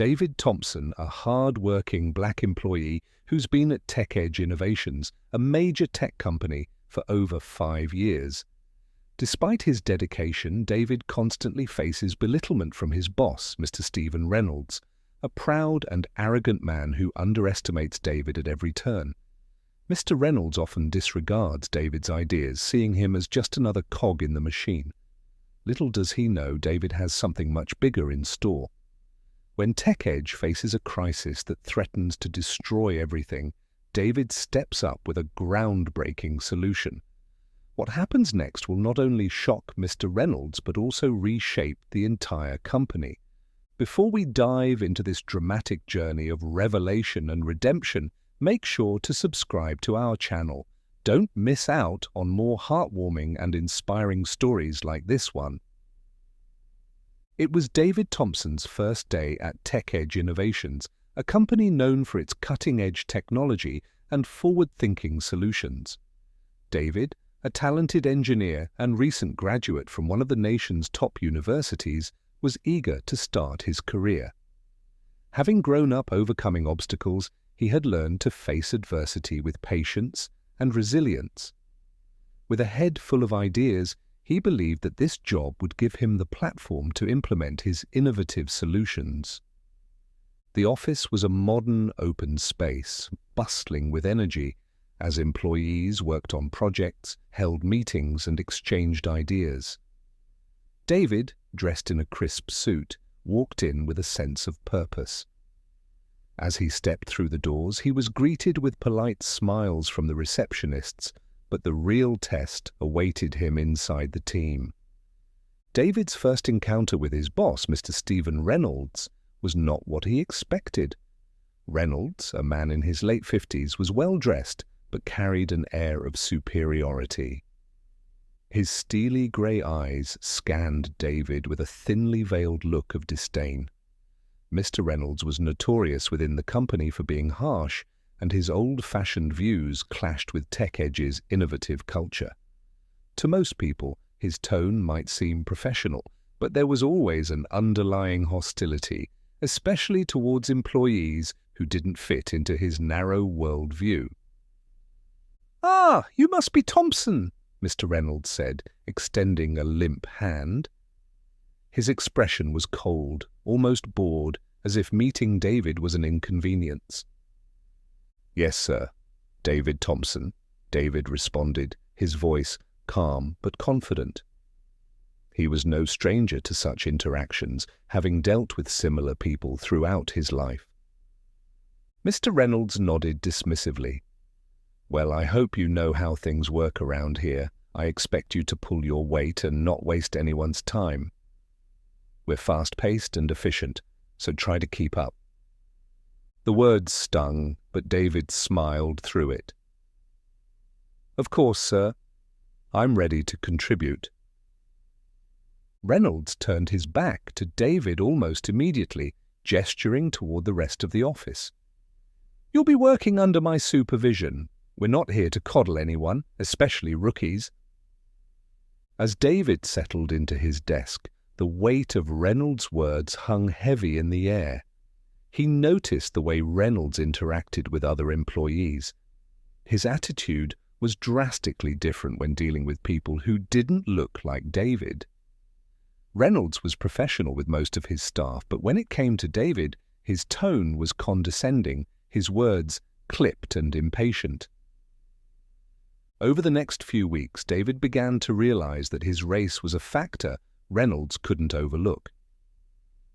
David Thompson, a hard-working black employee who's been at TechEdge Innovations, a major tech company, for over 5 years. Despite his dedication, David constantly faces belittlement from his boss, Mr. Stephen Reynolds, a proud and arrogant man who underestimates David at every turn. Mr. Reynolds often disregards David's ideas, seeing him as just another cog in the machine. Little does he know David has something much bigger in store. When TechEdge faces a crisis that threatens to destroy everything, David steps up with a groundbreaking solution. What happens next will not only shock Mr. Reynolds but also reshape the entire company. Before we dive into this dramatic journey of revelation and redemption, make sure to subscribe to our channel. Don't miss out on more heartwarming and inspiring stories like this one. It was David Thompson's first day at TechEdge Innovations, a company known for its cutting-edge technology and forward-thinking solutions. David, a talented engineer and recent graduate from one of the nation's top universities, was eager to start his career. Having grown up overcoming obstacles, he had learned to face adversity with patience and resilience. With a head full of ideas, he believed that this job would give him the platform to implement his innovative solutions. The office was a modern, open space, bustling with energy, as employees worked on projects, held meetings, and exchanged ideas. David, dressed in a crisp suit, walked in with a sense of purpose. As he stepped through the doors, he was greeted with polite smiles from the receptionists, but the real test awaited him inside the team. David's first encounter with his boss, Mr. Stephen Reynolds, was not what he expected. Reynolds, a man in his late 50s, was well-dressed but carried an air of superiority. His steely grey eyes scanned David with a thinly veiled look of disdain. Mr. Reynolds was notorious within the company for being harsh, and his old-fashioned views clashed with TechEdge's innovative culture. To most people, his tone might seem professional, but there was always an underlying hostility, especially towards employees who didn't fit into his narrow worldview. "Ah, you must be Thompson," Mr. Reynolds said, extending a limp hand. His expression was cold, almost bored, as if meeting David was an inconvenience. "Yes, sir, David Thompson," David responded, his voice calm but confident. He was no stranger to such interactions, having dealt with similar people throughout his life. Mr. Reynolds nodded dismissively. "Well, I hope you know how things work around here. I expect you to pull your weight and not waste anyone's time. We're fast-paced and efficient, so try to keep up." The words stung, but David smiled through it. "Of course, sir. I'm ready to contribute." Reynolds turned his back to David almost immediately, gesturing toward the rest of the office. "You'll be working under my supervision. We're not here to coddle anyone, especially rookies." As David settled into his desk, the weight of Reynolds' words hung heavy in the air. He noticed the way Reynolds interacted with other employees. His attitude was drastically different when dealing with people who didn't look like David. Reynolds was professional with most of his staff, but when it came to David, his tone was condescending, his words clipped and impatient. Over the next few weeks, David began to realize that his race was a factor Reynolds couldn't overlook.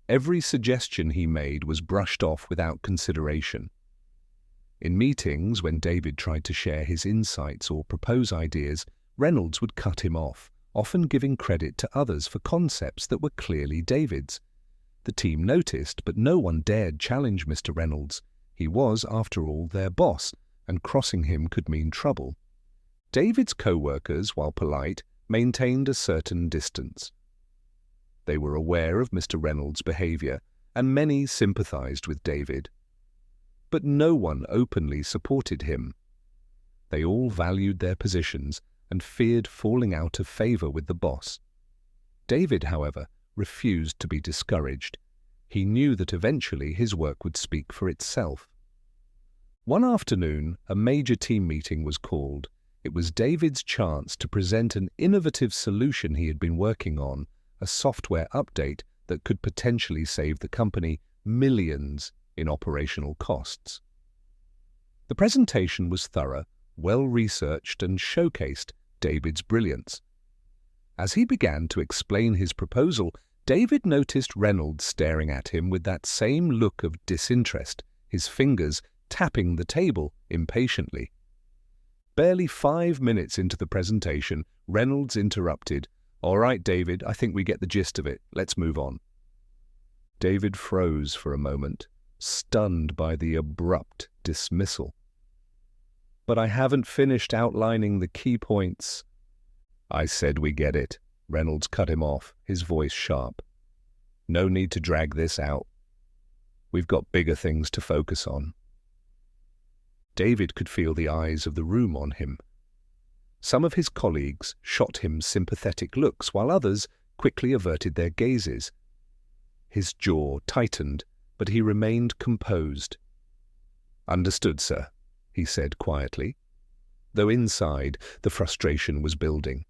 Every suggestion he made was brushed off without consideration. In meetings, when David tried to share his insights or propose ideas, Reynolds would cut him off, often giving credit to others for concepts that were clearly David's. The team noticed, but no one dared challenge Mr. Reynolds. He was, after all, their boss, and crossing him could mean trouble. David's co-workers, while polite, maintained a certain distance. They were aware of Mr. Reynolds' behavior, and many sympathized with David. But no one openly supported him. They all valued their positions and feared falling out of favor with the boss. David, however, refused to be discouraged. He knew that eventually his work would speak for itself. One afternoon, a major team meeting was called. It was David's chance to present an innovative solution he had been working on, a software update that could potentially save the company millions in operational costs. The presentation was thorough, well-researched, and showcased David's brilliance. As he began to explain his proposal, David noticed Reynolds staring at him with that same look of disinterest, his fingers tapping the table impatiently. Barely 5 minutes into the presentation, Reynolds interrupted. "All right, David, I think we get the gist of it. Let's move on." David froze for a moment, stunned by the abrupt dismissal. "But I haven't finished outlining the key points." "I said we get it." Reynolds cut him off, his voice sharp. "No need to drag this out. We've got bigger things to focus on." David could feel the eyes of the room on him. Some of his colleagues shot him sympathetic looks, while others quickly averted their gazes. His jaw tightened, but he remained composed. "Understood, sir," he said quietly, though inside the frustration was building.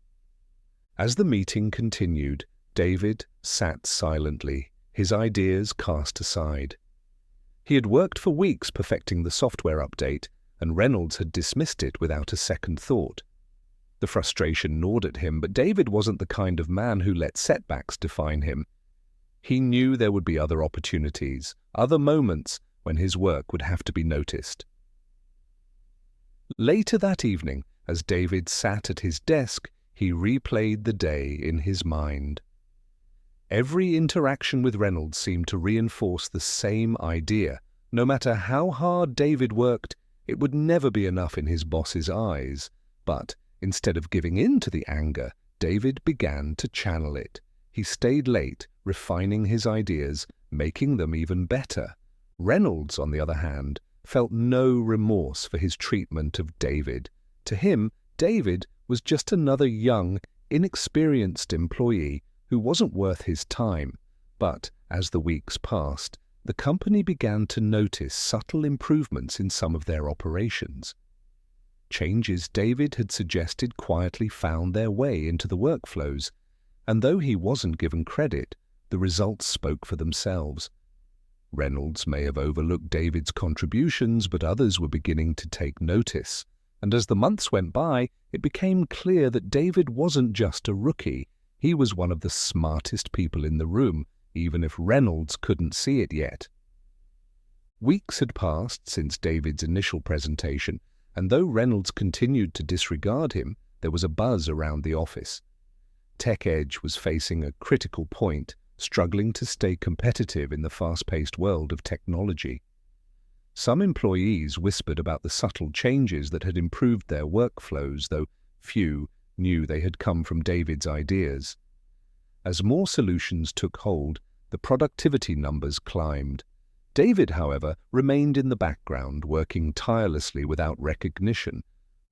As the meeting continued, David sat silently, his ideas cast aside. He had worked for weeks perfecting the software update, and Reynolds had dismissed it without a second thought. The frustration gnawed at him, but David wasn't the kind of man who let setbacks define him. He knew there would be other opportunities, other moments when his work would have to be noticed. Later that evening, as David sat at his desk, he replayed the day in his mind. Every interaction with Reynolds seemed to reinforce the same idea. No matter how hard David worked, it would never be enough in his boss's eyes. But instead of giving in to the anger, David began to channel it. He stayed late, refining his ideas, making them even better. Reynolds, on the other hand, felt no remorse for his treatment of David. To him, David was just another young, inexperienced employee who wasn't worth his time. But as the weeks passed, the company began to notice subtle improvements in some of their operations. Changes David had suggested quietly found their way into the workflows, and though he wasn't given credit, the results spoke for themselves. Reynolds may have overlooked David's contributions, but others were beginning to take notice. And as the months went by, it became clear that David wasn't just a rookie. He was one of the smartest people in the room, even if Reynolds couldn't see it yet. Weeks had passed since David's initial presentation, and though Reynolds continued to disregard him, there was a buzz around the office. TechEdge was facing a critical point, struggling to stay competitive in the fast-paced world of technology. Some employees whispered about the subtle changes that had improved their workflows, though few knew they had come from David's ideas. As more solutions took hold, the productivity numbers climbed. David, however, remained in the background, working tirelessly without recognition.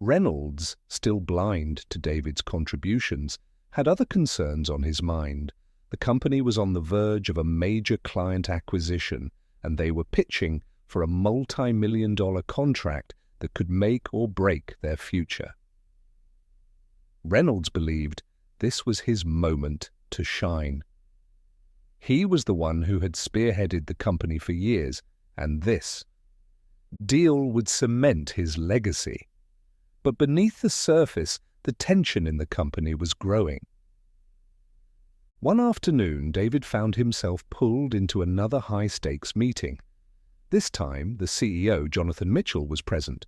Reynolds, still blind to David's contributions, had other concerns on his mind. The company was on the verge of a major client acquisition, and they were pitching for a multi-million-dollar contract that could make or break their future. Reynolds believed this was his moment to shine. He was the one who had spearheaded the company for years, and this deal would cement his legacy. But beneath the surface, the tension in the company was growing. One afternoon, David found himself pulled into another high-stakes meeting. This time, the CEO, Jonathan Mitchell, was present.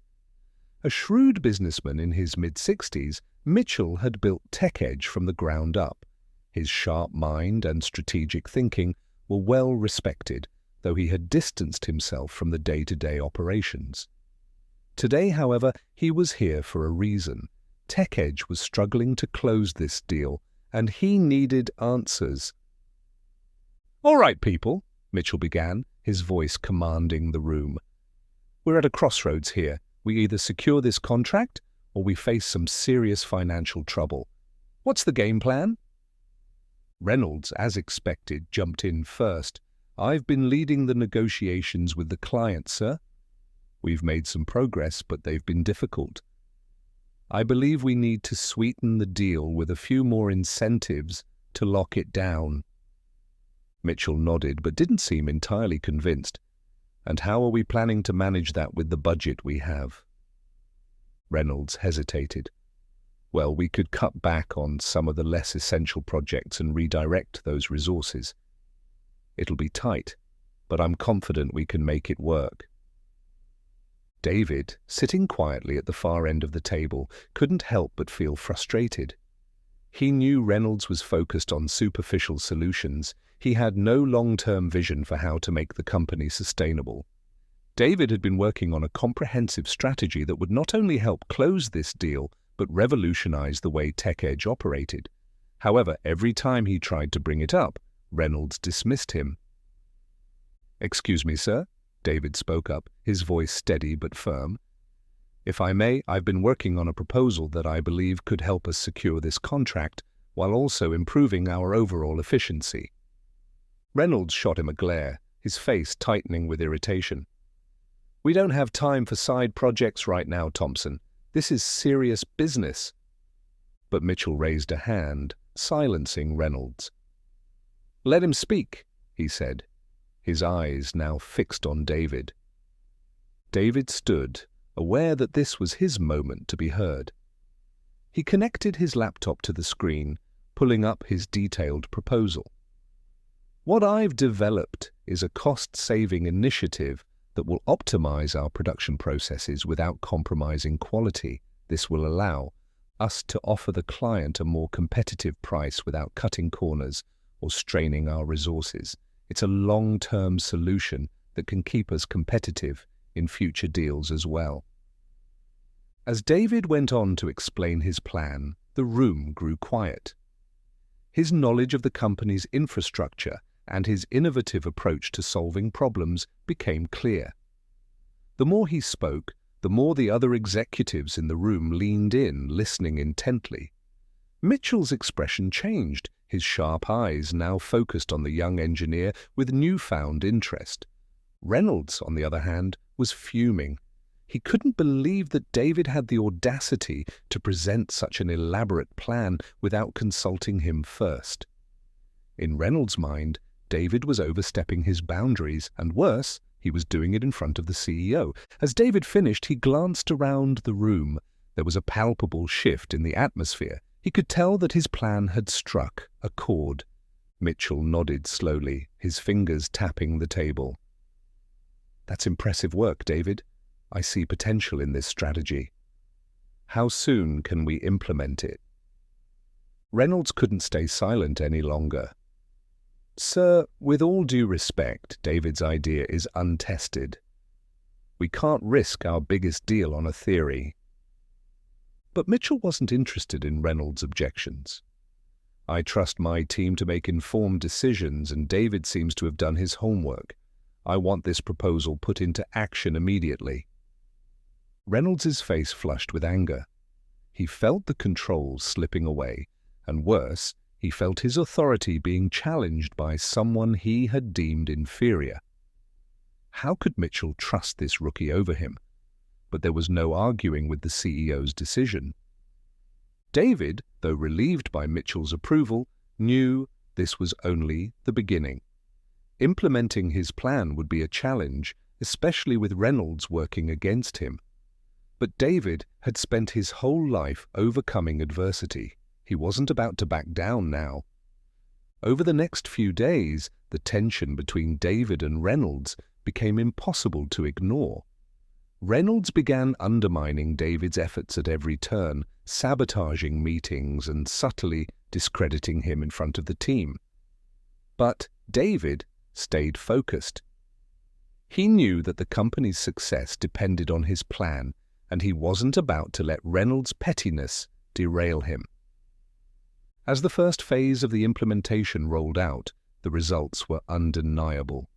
A shrewd businessman in his mid-60s, Mitchell had built TechEdge from the ground up. His sharp mind and strategic thinking were well respected, though he had distanced himself from the day-to-day operations. Today, however, he was here for a reason. TechEdge was struggling to close this deal, and he needed answers. "All right, people," Mitchell began, his voice commanding the room. "We're at a crossroads here. We either secure this contract, or we face some serious financial trouble. What's the game plan?" Reynolds, as expected, jumped in first. I've been leading the negotiations with the client, sir. We've made some progress, but they've been difficult. I believe we need to sweeten the deal with a few more incentives to lock it down." Mitchell nodded, but didn't seem entirely convinced. "And how are we planning to manage that with the budget we have?" Reynolds hesitated. "Well, we could cut back on some of the less essential projects and redirect those resources. It'll be tight, but I'm confident we can make it work." David, sitting quietly at the far end of the table, couldn't help but feel frustrated. He knew Reynolds was focused on superficial solutions. He had no long-term vision for how to make the company sustainable. David had been working on a comprehensive strategy that would not only help close this deal, but revolutionize the way TechEdge operated. However, every time he tried to bring it up, Reynolds dismissed him. "Excuse me, sir," David spoke up, his voice steady but firm. "If I may, I've been working on a proposal that I believe could help us secure this contract while also improving our overall efficiency." Reynolds shot him a glare, his face tightening with irritation. "We don't have time for side projects right now, Thompson. This is serious business." But Mitchell raised a hand, silencing Reynolds. "Let him speak," he said, his eyes now fixed on David. David stood, aware that this was his moment to be heard. He connected his laptop to the screen, pulling up his detailed proposal. "What I've developed is a cost-saving initiative that will optimize our production processes without compromising quality. This will allow us to offer the client a more competitive price without cutting corners or straining our resources. It's a long-term solution that can keep us competitive in future deals as well." As David went on to explain his plan, the room grew quiet. His knowledge of the company's infrastructure and his innovative approach to solving problems became clear. The more he spoke, the more the other executives in the room leaned in, listening intently. Mitchell's expression changed, his sharp eyes now focused on the young engineer with newfound interest. Reynolds, on the other hand, was fuming. He couldn't believe that David had the audacity to present such an elaborate plan without consulting him first. In Reynolds' mind, David was overstepping his boundaries, and worse, he was doing it in front of the CEO. As David finished, he glanced around the room. There was a palpable shift in the atmosphere. He could tell that his plan had struck a chord. Mitchell nodded slowly, his fingers tapping the table. "That's impressive work, David. I see potential in this strategy. How soon can we implement it?" Reynolds couldn't stay silent any longer. "Sir, with all due respect, David's idea is untested. We can't risk our biggest deal on a theory." But Mitchell wasn't interested in Reynolds' objections. "I trust my team to make informed decisions, and David seems to have done his homework. I want this proposal put into action immediately." Reynolds' face flushed with anger. He felt the controls slipping away, and worse, he felt his authority being challenged by someone he had deemed inferior. How could Mitchell trust this rookie over him? But there was no arguing with the CEO's decision. David, though relieved by Mitchell's approval, knew this was only the beginning. Implementing his plan would be a challenge, especially with Reynolds working against him. But David had spent his whole life overcoming adversity. He wasn't about to back down now. Over the next few days, the tension between David and Reynolds became impossible to ignore. Reynolds began undermining David's efforts at every turn, sabotaging meetings and subtly discrediting him in front of the team. But David stayed focused. He knew that the company's success depended on his plan, and he wasn't about to let Reynolds' pettiness derail him. As the first phase of the implementation rolled out, the results were undeniable.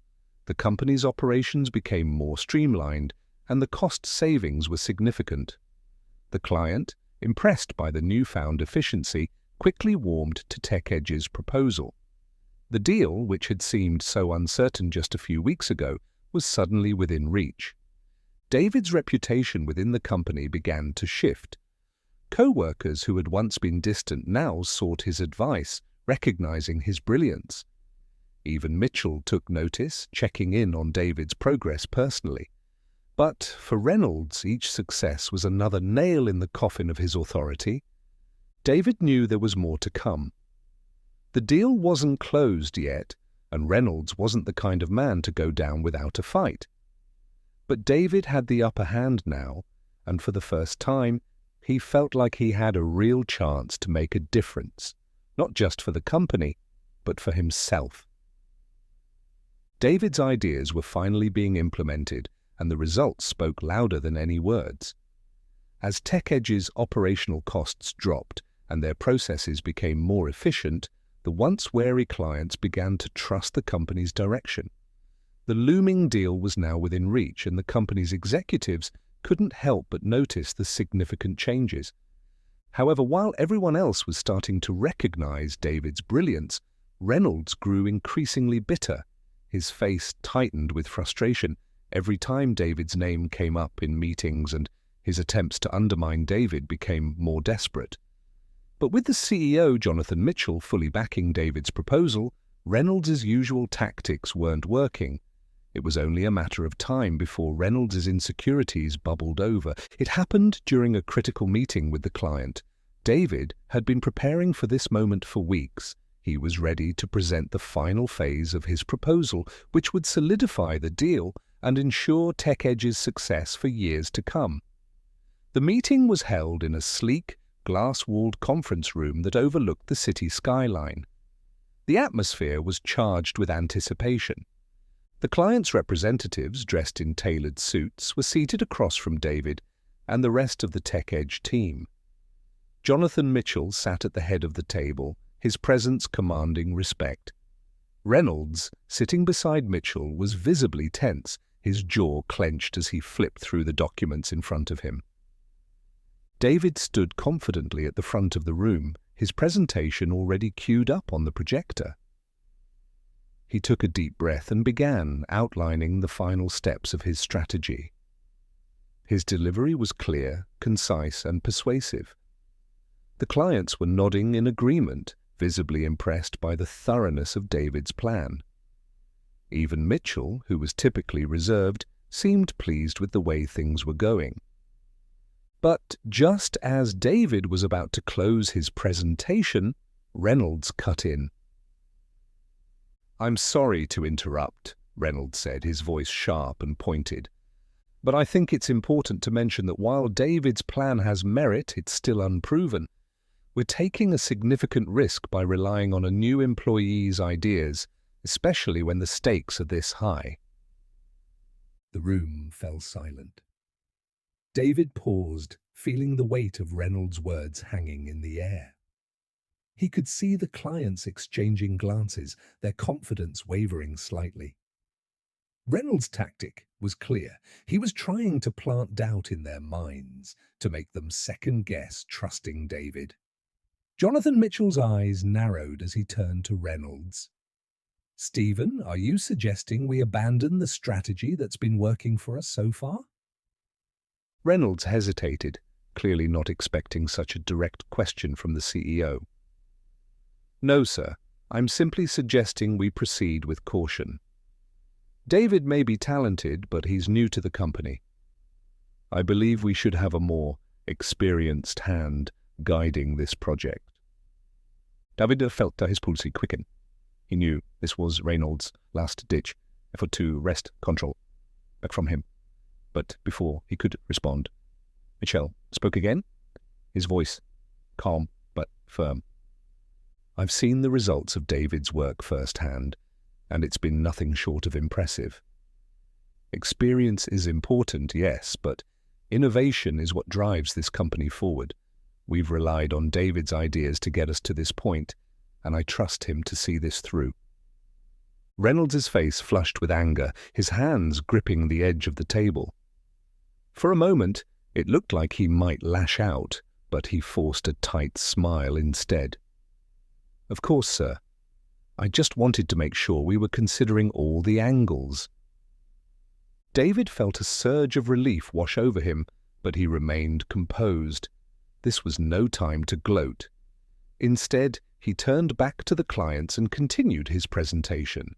The company's operations became more streamlined, and the cost savings were significant. The client, impressed by the newfound efficiency, quickly warmed to TechEdge's proposal. The deal, which had seemed so uncertain just a few weeks ago, was suddenly within reach. David's reputation within the company began to shift. Co-workers who had once been distant now sought his advice, recognizing his brilliance. Even Mitchell took notice, checking in on David's progress personally. But for Reynolds, each success was another nail in the coffin of his authority. David knew there was more to come. The deal wasn't closed yet, and Reynolds wasn't the kind of man to go down without a fight. But David had the upper hand now, and for the first time, he felt like he had a real chance to make a difference, not just for the company, but for himself. David's ideas were finally being implemented, and the results spoke louder than any words. As TechEdge's operational costs dropped and their processes became more efficient, the once wary clients began to trust the company's direction. The looming deal was now within reach, and the company's executives couldn't help but notice the significant changes. However, while everyone else was starting to recognize David's brilliance, Reynolds grew increasingly bitter. His face tightened with frustration every time David's name came up in meetings, and his attempts to undermine David became more desperate. But with the CEO, Jonathan Mitchell, fully backing David's proposal, Reynolds' usual tactics weren't working. It was only a matter of time before Reynolds' insecurities bubbled over. It happened during a critical meeting with the client. David had been preparing for this moment for weeks. He was ready to present the final phase of his proposal, which would solidify the deal and ensure TechEdge's success for years to come. The meeting was held in a sleek, glass-walled conference room that overlooked the city skyline. The atmosphere was charged with anticipation. The client's representatives, dressed in tailored suits, were seated across from David and the rest of the TechEdge team. Jonathan Mitchell sat at the head of the table, his presence commanding respect. Reynolds, sitting beside Mitchell, was visibly tense, his jaw clenched as he flipped through the documents in front of him. David stood confidently at the front of the room, his presentation already queued up on the projector. He took a deep breath and began outlining the final steps of his strategy. His delivery was clear, concise, and persuasive. The clients were nodding in agreement, visibly impressed by the thoroughness of David's plan. Even Mitchell, who was typically reserved, seemed pleased with the way things were going. But just as David was about to close his presentation, Reynolds cut in. "I'm sorry to interrupt," Reynolds said, his voice sharp and pointed. "But I think it's important to mention that while David's plan has merit, it's still unproven. We're taking a significant risk by relying on a new employee's ideas, especially when the stakes are this high." The room fell silent. David paused, feeling the weight of Reynolds' words hanging in the air. He could see the clients exchanging glances, their confidence wavering slightly. Reynolds' tactic was clear. He was trying to plant doubt in their minds, to make them second-guess trusting David. Jonathan Mitchell's eyes narrowed as he turned to Reynolds. "Stephen, are you suggesting we abandon the strategy that's been working for us so far?" Reynolds hesitated, clearly not expecting such a direct question from the CEO. "No, sir. I'm simply suggesting we proceed with caution. David may be talented, but he's new to the company. I believe we should have a more experienced hand guiding this project." David felt his pulse quicken. He knew this was Reynolds' last-ditch effort to wrest control back from him. But before he could respond, Mitchell spoke again, his voice calm but firm. "I've seen the results of David's work firsthand, and it's been nothing short of impressive. Experience is important, yes, but innovation is what drives this company forward. We've relied on David's ideas to get us to this point, and I trust him to see this through." Reynolds' face flushed with anger, his hands gripping the edge of the table. For a moment, it looked like he might lash out, but he forced a tight smile instead. "Of course, sir. I just wanted to make sure we were considering all the angles." David felt a surge of relief wash over him, but he remained composed. This was no time to gloat. Instead, he turned back to the clients and continued his presentation.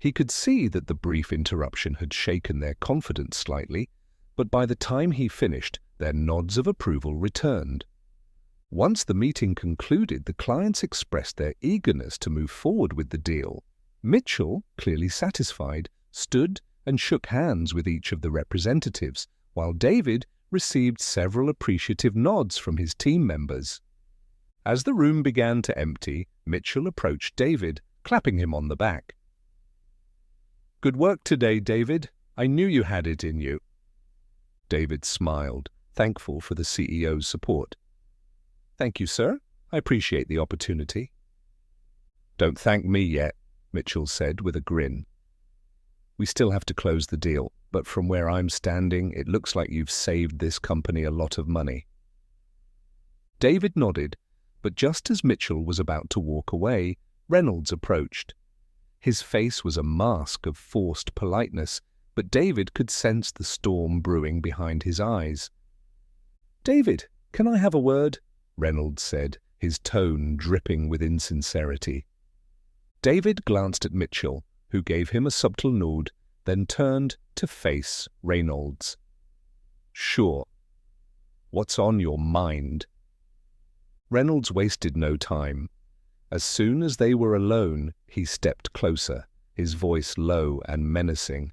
He could see that the brief interruption had shaken their confidence slightly, but by the time he finished, their nods of approval returned. Once the meeting concluded, the clients expressed their eagerness to move forward with the deal. Mitchell, clearly satisfied, stood and shook hands with each of the representatives, while David received several appreciative nods from his team members. As the room began to empty, Mitchell approached David, clapping him on the back. "Good work today, David. I knew you had it in you." David smiled, thankful for the CEO's support. "Thank you, sir. I appreciate the opportunity." "Don't thank me yet," Mitchell said with a grin. "We still have to close the deal, but from where I'm standing, it looks like you've saved this company a lot of money." David nodded, but just as Mitchell was about to walk away, Reynolds approached. His face was a mask of forced politeness, but David could sense the storm brewing behind his eyes. "David, can I have a word?" Reynolds said, his tone dripping with insincerity. David glanced at Mitchell, who gave him a subtle nod, then turned to face Reynolds. "Sure. What's on your mind?" Reynolds wasted no time. As soon as they were alone, he stepped closer, his voice low and menacing.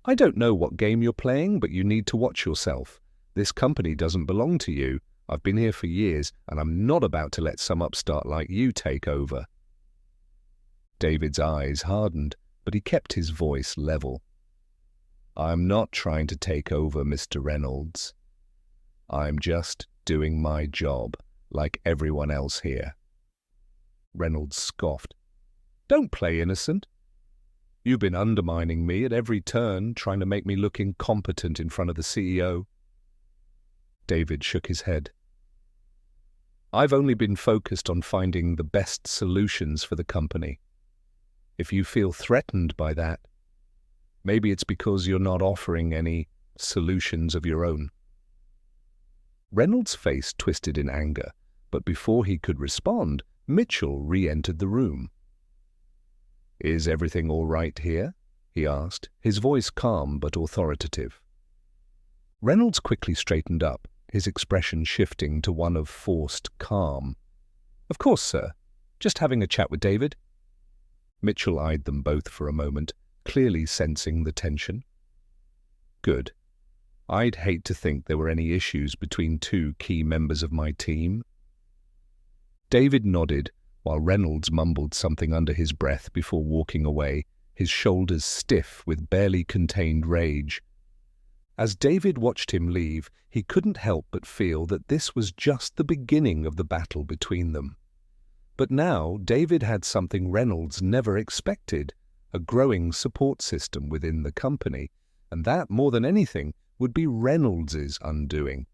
"I don't know what game you're playing, but you need to watch yourself. This company doesn't belong to you. I've been here for years, and I'm not about to let some upstart like you take over." David's eyes hardened, but he kept his voice level. "I'm not trying to take over, Mr. Reynolds. I'm just doing my job, like everyone else here." Reynolds scoffed. "Don't play innocent. You've been undermining me at every turn, trying to make me look incompetent in front of the CEO. David shook his head. "I've only been focused on finding the best solutions for the company. If you feel threatened by that, maybe it's because you're not offering any solutions of your own." Reynolds' face twisted in anger, but before he could respond, Mitchell re-entered the room. "Is everything all right here?" he asked, his voice calm but authoritative. Reynolds quickly straightened up, his expression shifting to one of forced calm. "Of course, sir. Just having a chat with David." Mitchell eyed them both for a moment, clearly sensing the tension. "Good. I'd hate to think there were any issues between two key members of my team." David nodded, while Reynolds mumbled something under his breath before walking away, his shoulders stiff with barely contained rage. As David watched him leave, he couldn't help but feel that this was just the beginning of the battle between them. But now David had something Reynolds never expected, a growing support system within the company, and that, more than anything, would be Reynolds's undoing.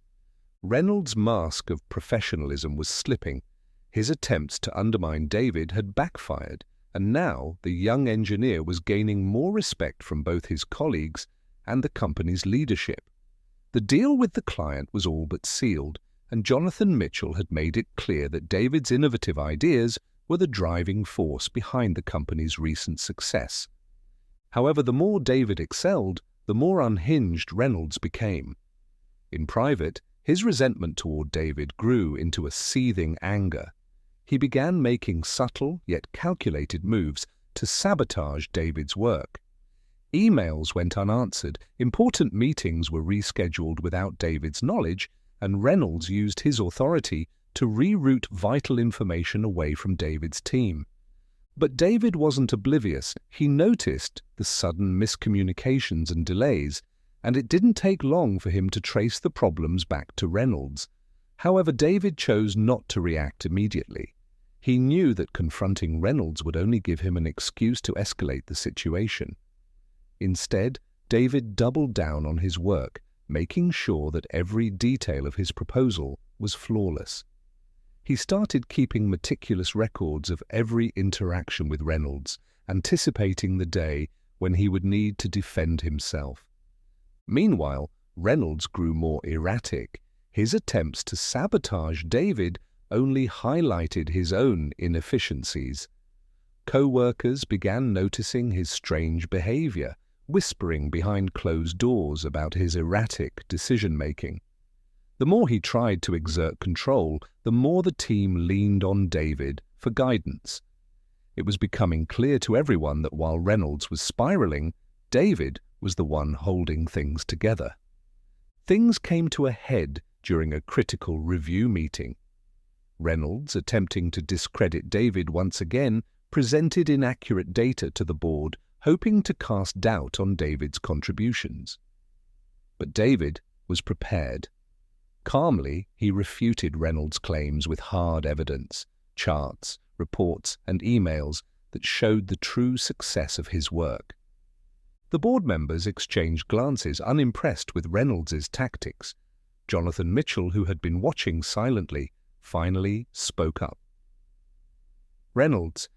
Reynolds' mask of professionalism was slipping. His attempts to undermine David had backfired, and now the young engineer was gaining more respect from both his colleagues and the company's leadership. The deal with the client was all but sealed, and Jonathan Mitchell had made it clear that David's innovative ideas were the driving force behind the company's recent success. However, the more David excelled, the more unhinged Reynolds became. In private, his resentment toward David grew into a seething anger. He began making subtle yet calculated moves to sabotage David's work. Emails went unanswered, important meetings were rescheduled without David's knowledge, and Reynolds used his authority to reroute vital information away from David's team. But David wasn't oblivious. He noticed the sudden miscommunications and delays, and it didn't take long for him to trace the problems back to Reynolds. However, David chose not to react immediately. He knew that confronting Reynolds would only give him an excuse to escalate the situation. Instead, David doubled down on his work, making sure that every detail of his proposal was flawless. He started keeping meticulous records of every interaction with Reynolds, anticipating the day when he would need to defend himself. Meanwhile, Reynolds grew more erratic. His attempts to sabotage David only highlighted his own inefficiencies. Co-workers began noticing his strange behavior, whispering behind closed doors about his erratic decision-making. The more he tried to exert control, the more the team leaned on David for guidance. It was becoming clear to everyone that while Reynolds was spiraling, David was the one holding things together. Things came to a head during a critical review meeting. Reynolds, attempting to discredit David once again, presented inaccurate data to the board, hoping to cast doubt on David's contributions. But David was prepared. Calmly, he refuted Reynolds' claims with hard evidence, charts, reports, and emails that showed the true success of his work. The board members exchanged glances, unimpressed with Reynolds' tactics. Jonathan Mitchell, who had been watching silently, finally spoke up. "Reynolds,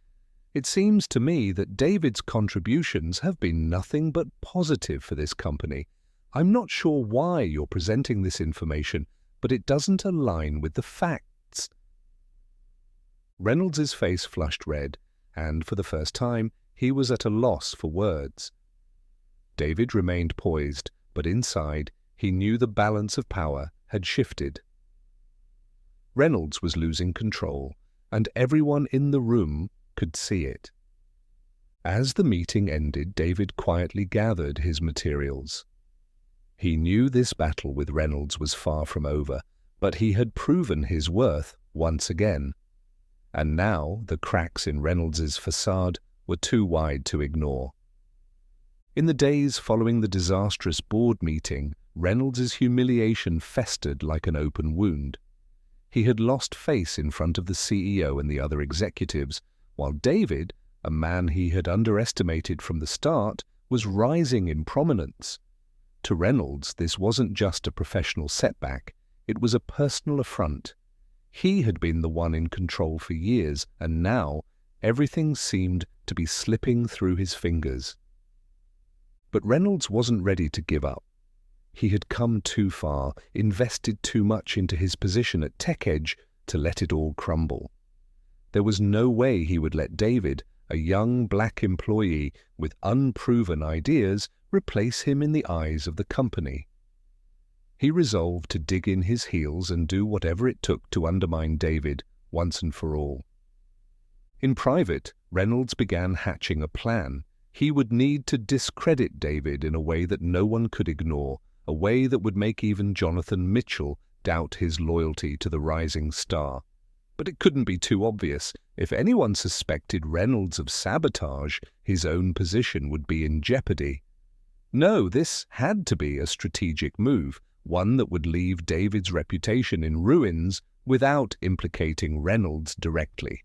it seems to me that David's contributions have been nothing but positive for this company. I'm not sure why you're presenting this information, but it doesn't align with the facts." Reynolds' face flushed red, and for the first time, he was at a loss for words. David remained poised, but inside, he knew the balance of power had shifted. Reynolds was losing control, and everyone in the room could see it. As the meeting ended, David quietly gathered his materials. He knew this battle with Reynolds was far from over, but he had proven his worth once again. And now the cracks in Reynolds' facade were too wide to ignore. In the days following the disastrous board meeting, Reynolds' humiliation festered like an open wound. He had lost face in front of the CEO and the other executives, while David, a man he had underestimated from the start, was rising in prominence. To Reynolds, this wasn't just a professional setback, it was a personal affront. He had been the one in control for years, and now everything seemed to be slipping through his fingers. But Reynolds wasn't ready to give up. He had come too far, invested too much into his position at TechEdge to let it all crumble. There was no way he would let David, a young black employee with unproven ideas, replace him in the eyes of the company. He resolved to dig in his heels and do whatever it took to undermine David once and for all. In private, Reynolds began hatching a plan. He would need to discredit David in a way that no one could ignore, a way that would make even Jonathan Mitchell doubt his loyalty to the rising star. But it couldn't be too obvious. If anyone suspected Reynolds of sabotage, his own position would be in jeopardy. No, this had to be a strategic move, one that would leave David's reputation in ruins without implicating Reynolds directly.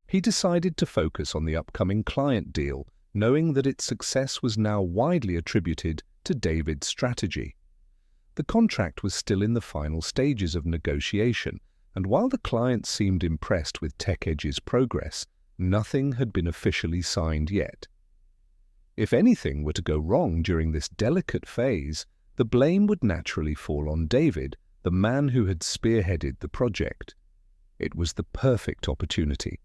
He decided to focus on the upcoming client deal, knowing that its success was now widely attributed to David's strategy. The contract was still in the final stages of negotiation, and while the client seemed impressed with TechEdge's progress, nothing had been officially signed yet. If anything were to go wrong during this delicate phase, the blame would naturally fall on David, the man who had spearheaded the project. It was the perfect opportunity.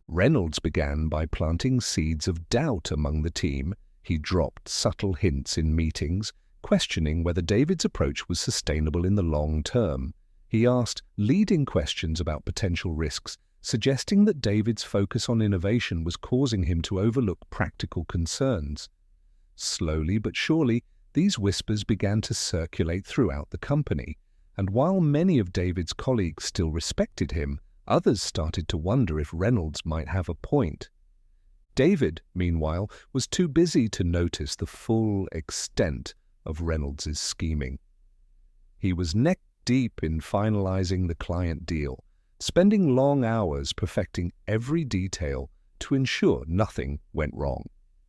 Reynolds began by planting seeds of doubt among the team. He dropped subtle hints in meetings, questioning whether David's approach was sustainable in the long term. He asked leading questions about potential risks, suggesting that David's focus on innovation was causing him to overlook practical concerns. Slowly but surely, these whispers began to circulate throughout the company, and while many of David's colleagues still respected him, others started to wonder if Reynolds might have a point. David, meanwhile, was too busy to notice the full extent of Reynolds' scheming. He was neck-deep in finalizing the client deal, spending long hours perfecting every detail to ensure nothing went wrong.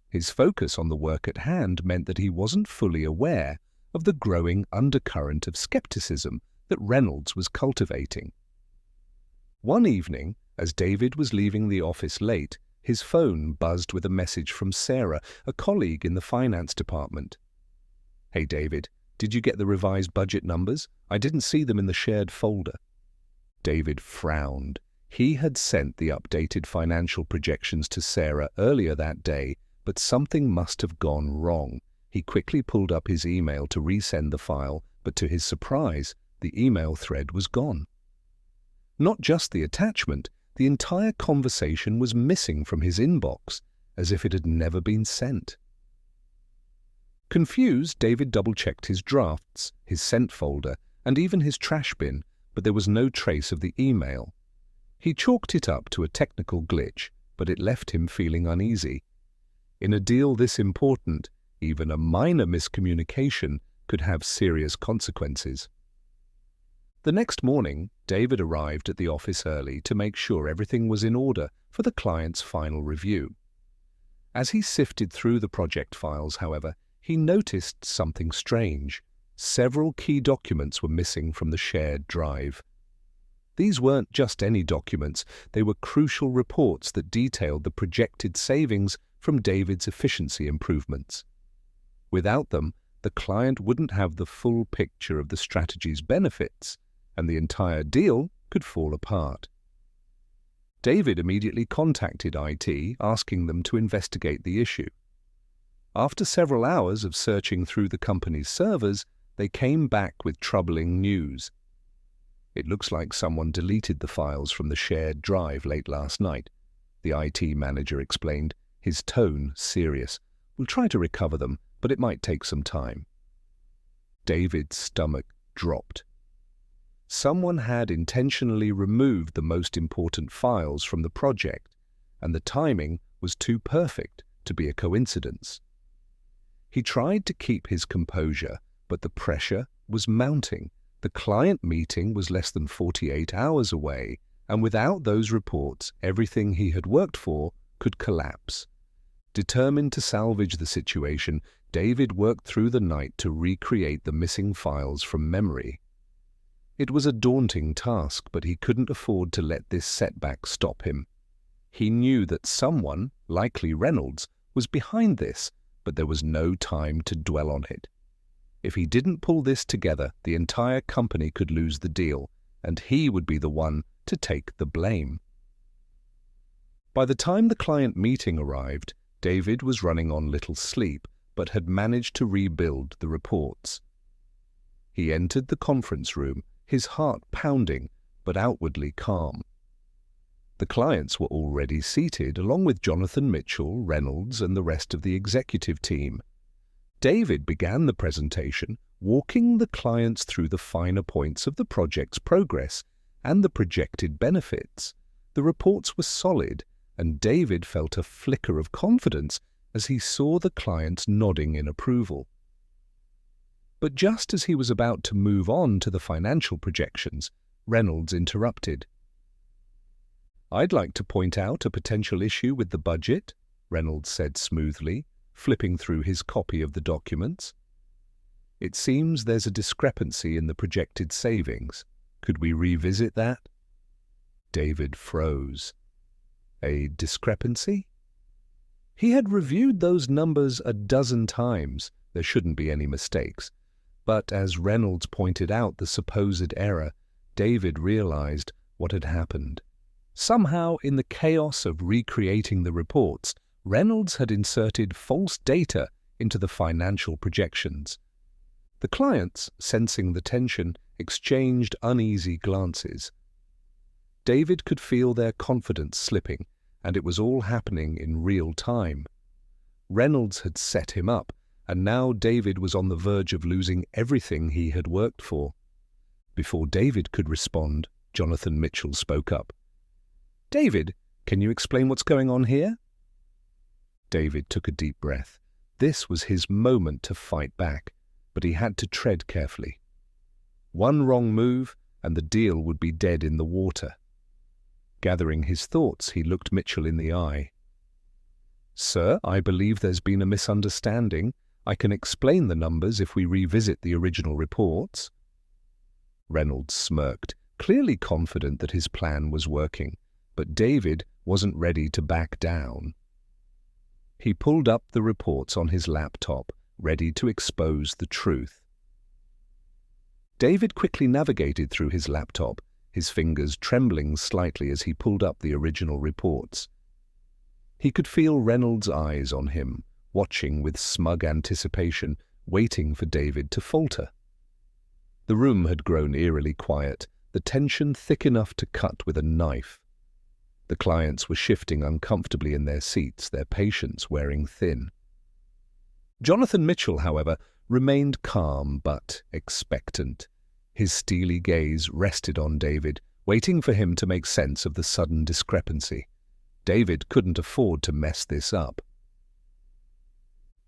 His focus on the work at hand meant that he wasn't fully aware of the growing undercurrent of skepticism that Reynolds was cultivating. One evening, as David was leaving the office late, his phone buzzed with a message from Sarah, a colleague in the finance department. "Hey David, did you get the revised budget numbers? I didn't see them in the shared folder." David frowned. He had sent the updated financial projections to Sarah earlier that day, but something must have gone wrong. He quickly pulled up his email to resend the file, but to his surprise, the email thread was gone. Not just the attachment, the entire conversation was missing from his inbox, as if it had never been sent. Confused, David double-checked his drafts, his sent folder, and even his trash bin, but there was no trace of the email. He chalked it up to a technical glitch, but it left him feeling uneasy. In a deal this important, even a minor miscommunication could have serious consequences. The next morning, David arrived at the office early to make sure everything was in order for the client's final review. As he sifted through the project files, however, he noticed something strange. Several key documents were missing from the shared drive. These weren't just any documents, they were crucial reports that detailed the projected savings from David's efficiency improvements. Without them, the client wouldn't have the full picture of the strategy's benefits, and the entire deal could fall apart. David immediately contacted IT, asking them to investigate the issue. After several hours of searching through the company's servers, they came back with troubling news. "It looks like someone deleted the files from the shared drive late last night," the IT manager explained, his tone serious. "We'll try to recover them, but it might take some time." David's stomach dropped. Someone had intentionally removed the most important files from the project, and the timing was too perfect to be a coincidence. He tried to keep his composure, but the pressure was mounting. The client meeting was less than 48 hours away, and without those reports, everything he had worked for could collapse. Determined to salvage the situation, David worked through the night to recreate the missing files from memory. It was a daunting task, but he couldn't afford to let this setback stop him. He knew that someone, likely Reynolds, was behind this, but there was no time to dwell on it. If he didn't pull this together, the entire company could lose the deal, and he would be the one to take the blame. By the time the client meeting arrived, David was running on little sleep, but had managed to rebuild the reports. He entered the conference room, his heart pounding, but outwardly calm. The clients were already seated, along with Jonathan Mitchell, Reynolds, and the rest of the executive team. David began the presentation, walking the clients through the finer points of the project's progress and the projected benefits. The reports were solid, and David felt a flicker of confidence as he saw the clients nodding in approval. But just as he was about to move on to the financial projections, Reynolds interrupted. "I'd like to point out a potential issue with the budget," Reynolds said smoothly, flipping through his copy of the documents. "It seems there's a discrepancy in the projected savings. Could we revisit that?" David froze. A discrepancy? He had reviewed those numbers a dozen times. There shouldn't be any mistakes. But as Reynolds pointed out the supposed error, David realized what had happened. Somehow, in the chaos of recreating the reports, Reynolds had inserted false data into the financial projections. The clients, sensing the tension, exchanged uneasy glances. David could feel their confidence slipping, and it was all happening in real time. Reynolds had set him up, and now David was on the verge of losing everything he had worked for. Before David could respond, Jonathan Mitchell spoke up. "David, can you explain what's going on here?" David took a deep breath. This was his moment to fight back, but he had to tread carefully. One wrong move, and the deal would be dead in the water. Gathering his thoughts, he looked Mitchell in the eye. "Sir, I believe there's been a misunderstanding. I can explain the numbers if we revisit the original reports." Reynolds smirked. clearly confident that his plan was working, but David wasn't ready to back down. He pulled up the reports on his laptop, ready to expose the truth. David quickly navigated through his laptop, his fingers trembling slightly as he pulled up the original reports. He could feel Reynolds' eyes on him, watching with smug anticipation, waiting for David to falter. The room had grown eerily quiet, the tension thick enough to cut with a knife. The clients were shifting uncomfortably in their seats, their patience wearing thin. Jonathan Mitchell, however, remained calm but expectant. His steely gaze rested on David, waiting for him to make sense of the sudden discrepancy. David couldn't afford to mess this up.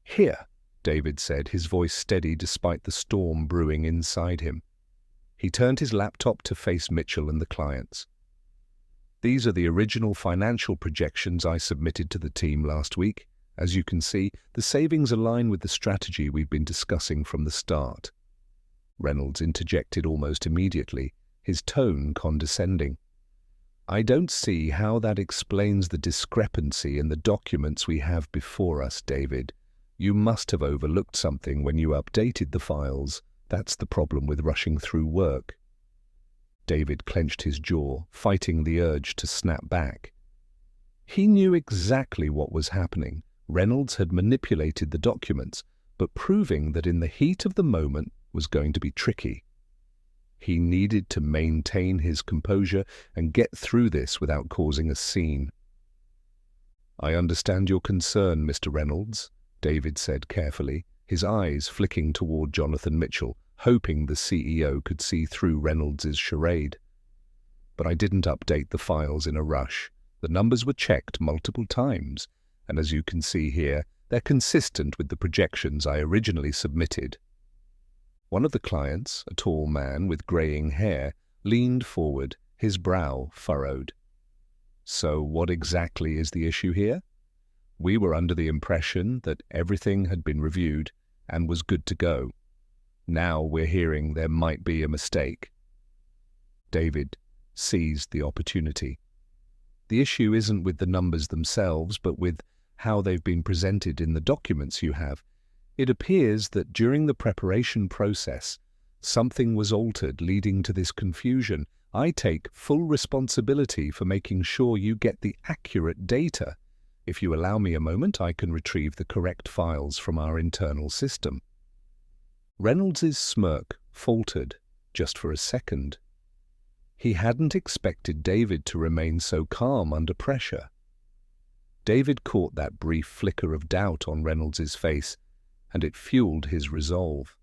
"Here," David said, his voice steady despite the storm brewing inside him. He turned his laptop to face Mitchell and the clients. "These are the original financial projections I submitted to the team last week. As you can see, the savings align with the strategy we've been discussing from the start." Reynolds interjected almost immediately, his tone condescending. "I don't see how that explains the discrepancy in the documents we have before us, David. You must have overlooked something when you updated the files. That's the problem with rushing through work." David clenched his jaw, fighting the urge to snap back. He knew exactly what was happening. Reynolds had manipulated the documents, but proving that in the heat of the moment was going to be tricky. He needed to maintain his composure and get through this without causing a scene. "I understand your concern, Mr. Reynolds," David said carefully, his eyes flicking toward Jonathan Mitchell, hoping the CEO could see through Reynolds's charade. "But I didn't update the files in a rush. The numbers were checked multiple times, and as you can see here, they're consistent with the projections I originally submitted." One of the clients, a tall man with graying hair, leaned forward, his brow furrowed. "So what exactly is the issue here? We were under the impression that everything had been reviewed and was good to go. Now we're hearing there might be a mistake." David seized the opportunity. "The issue isn't with the numbers themselves, but with how they've been presented in the documents you have. It appears that during the preparation process, something was altered leading to this confusion. I take full responsibility for making sure you get the accurate data. If you allow me a moment, I can retrieve the correct files from our internal system." Reynolds's smirk faltered just for a second. He hadn't expected David to remain so calm under pressure. David caught that brief flicker of doubt on Reynolds's face, and it fueled his resolve.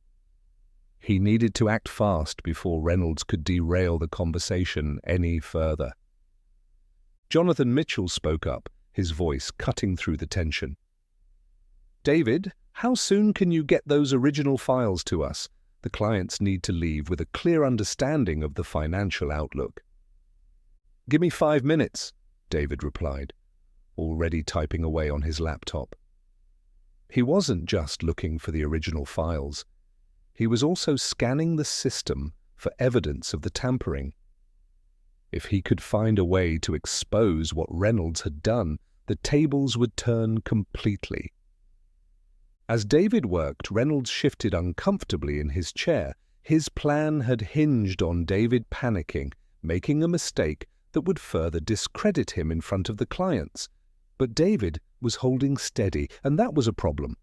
He needed to act fast before Reynolds could derail the conversation any further. Jonathan Mitchell spoke up, his voice cutting through the tension. "David, how soon can you get those original files to us? The clients need to leave with a clear understanding of the financial outlook." "Give me 5 minutes," David replied, already typing away on his laptop. He wasn't just looking for the original files. He was also scanning the system for evidence of the tampering. If he could find a way to expose what Reynolds had done, the tables would turn completely. As David worked, Reynolds shifted uncomfortably in his chair. His plan had hinged on David panicking, making a mistake that would further discredit him in front of the clients. But David was holding steady, and that was a problem.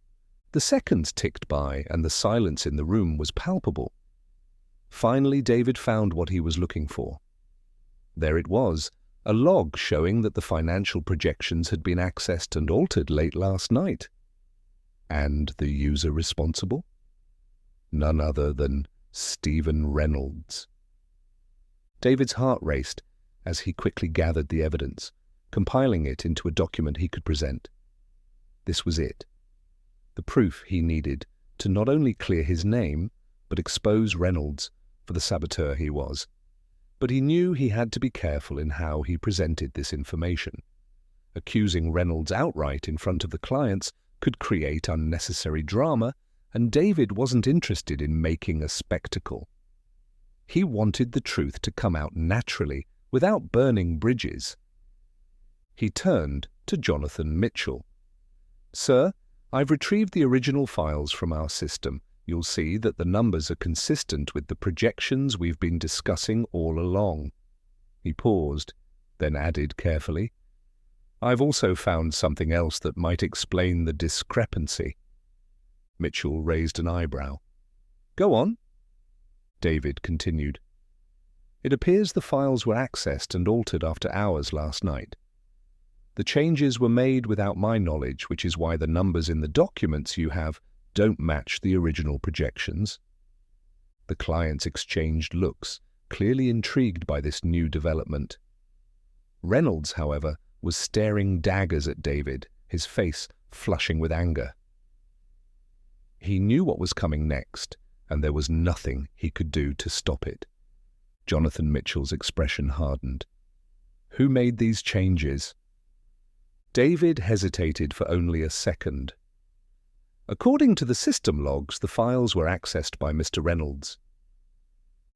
The seconds ticked by, and the silence in the room was palpable. Finally, David found what he was looking for. There it was, a log showing that the financial projections had been accessed and altered late last night. And the user responsible? None other than Stephen Reynolds. David's heart raced as he quickly gathered the evidence, compiling it into a document he could present. This was it. The proof he needed to not only clear his name, but expose Reynolds for the saboteur he was. But he knew he had to be careful in how he presented this information. Accusing Reynolds outright in front of the clients could create unnecessary drama, and David wasn't interested in making a spectacle. He wanted the truth to come out naturally, without burning bridges. He turned to Jonathan Mitchell. "Sir, I've retrieved the original files from our system. You'll see that the numbers are consistent with the projections we've been discussing all along." He paused, then added carefully, "I've also found something else that might explain the discrepancy." Mitchell raised an eyebrow. "Go on." David continued. "It appears the files were accessed and altered after hours last night. The changes were made without my knowledge, which is why the numbers in the documents you have don't match the original projections." The clients exchanged looks, clearly intrigued by this new development. Reynolds, however, was staring daggers at David, his face flushing with anger. He knew what was coming next, and there was nothing he could do to stop it. Jonathan Mitchell's expression hardened. "Who made these changes?" David hesitated for only a second. "According to the system logs, the files were accessed by Mr. Reynolds."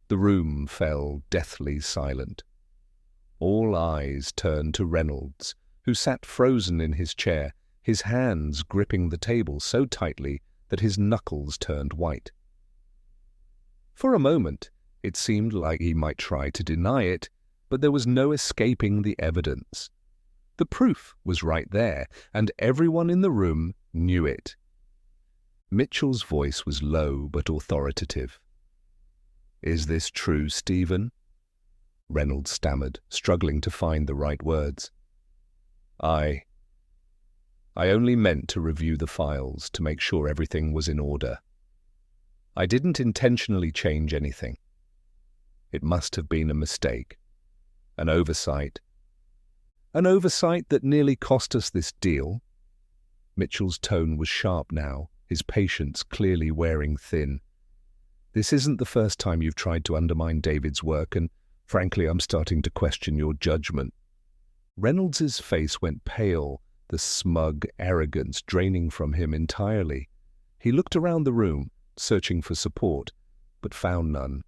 The room fell deathly silent. All eyes turned to Reynolds, who sat frozen in his chair, his hands gripping the table so tightly that his knuckles turned white. For a moment, it seemed like he might try to deny it, but there was no escaping the evidence. The proof was right there, and everyone in the room knew it. Mitchell's voice was low but authoritative. "Is this true, Stephen?" Reynolds stammered, struggling to find the right words. I only meant to review the files to make sure everything was in order. I didn't intentionally change anything. It must have been a mistake, an oversight. An oversight that nearly cost us this deal." Mitchell's tone was sharp now, his patience clearly wearing thin. "This isn't the first time you've tried to undermine David's work, and frankly, I'm starting to question your judgment." Reynolds's face went pale, the smug arrogance draining from him entirely. He looked around the room, searching for support, but found none.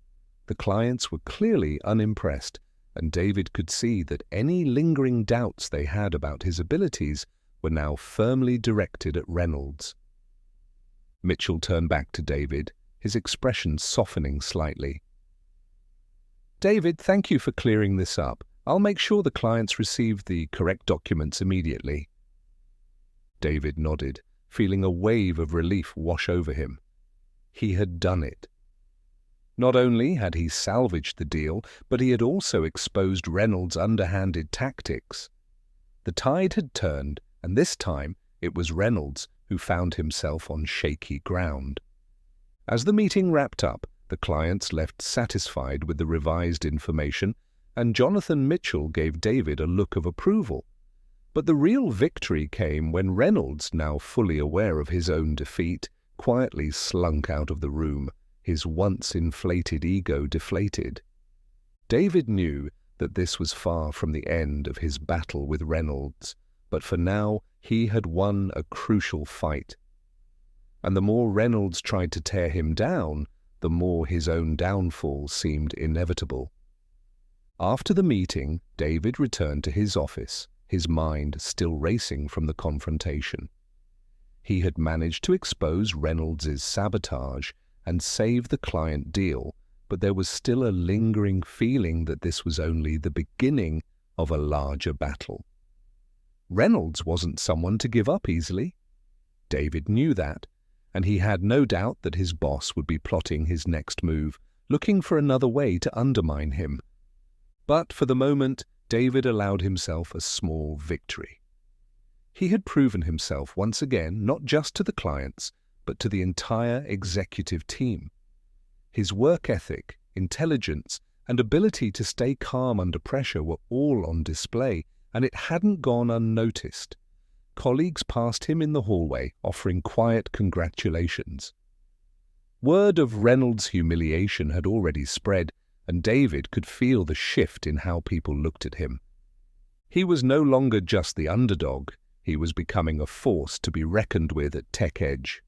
The clients were clearly unimpressed, and David could see that any lingering doubts they had about his abilities were now firmly directed at Reynolds. Mitchell turned back to David, his expression softening slightly. "David, thank you for clearing this up. I'll make sure the clients receive the correct documents immediately." David nodded, feeling a wave of relief wash over him. He had done it. Not only had he salvaged the deal, but he had also exposed Reynolds' underhanded tactics. The tide had turned, and this time it was Reynolds who found himself on shaky ground. As the meeting wrapped up, the clients left satisfied with the revised information, and Jonathan Mitchell gave David a look of approval. But the real victory came when Reynolds, now fully aware of his own defeat, quietly slunk out of the room, his once inflated ego deflated. David knew that this was far from the end of his battle with Reynolds, but for now he had won a crucial fight. And the more Reynolds tried to tear him down, the more his own downfall seemed inevitable. After the meeting, David returned to his office, his mind still racing from the confrontation. He had managed to expose Reynolds's sabotage and save the client deal, but there was still a lingering feeling that this was only the beginning of a larger battle. Reynolds wasn't someone to give up easily. David knew that, and he had no doubt that his boss would be plotting his next move, looking for another way to undermine him. But for the moment, David allowed himself a small victory. He had proven himself once again not just to the clients, but to the entire executive team. His work ethic, intelligence, and ability to stay calm under pressure were all on display, and it hadn't gone unnoticed. Colleagues passed him in the hallway, offering quiet congratulations. Word of Reynolds' humiliation had already spread, and David could feel the shift in how people looked at him. He was no longer just the underdog, he was becoming a force to be reckoned with at TechEdge.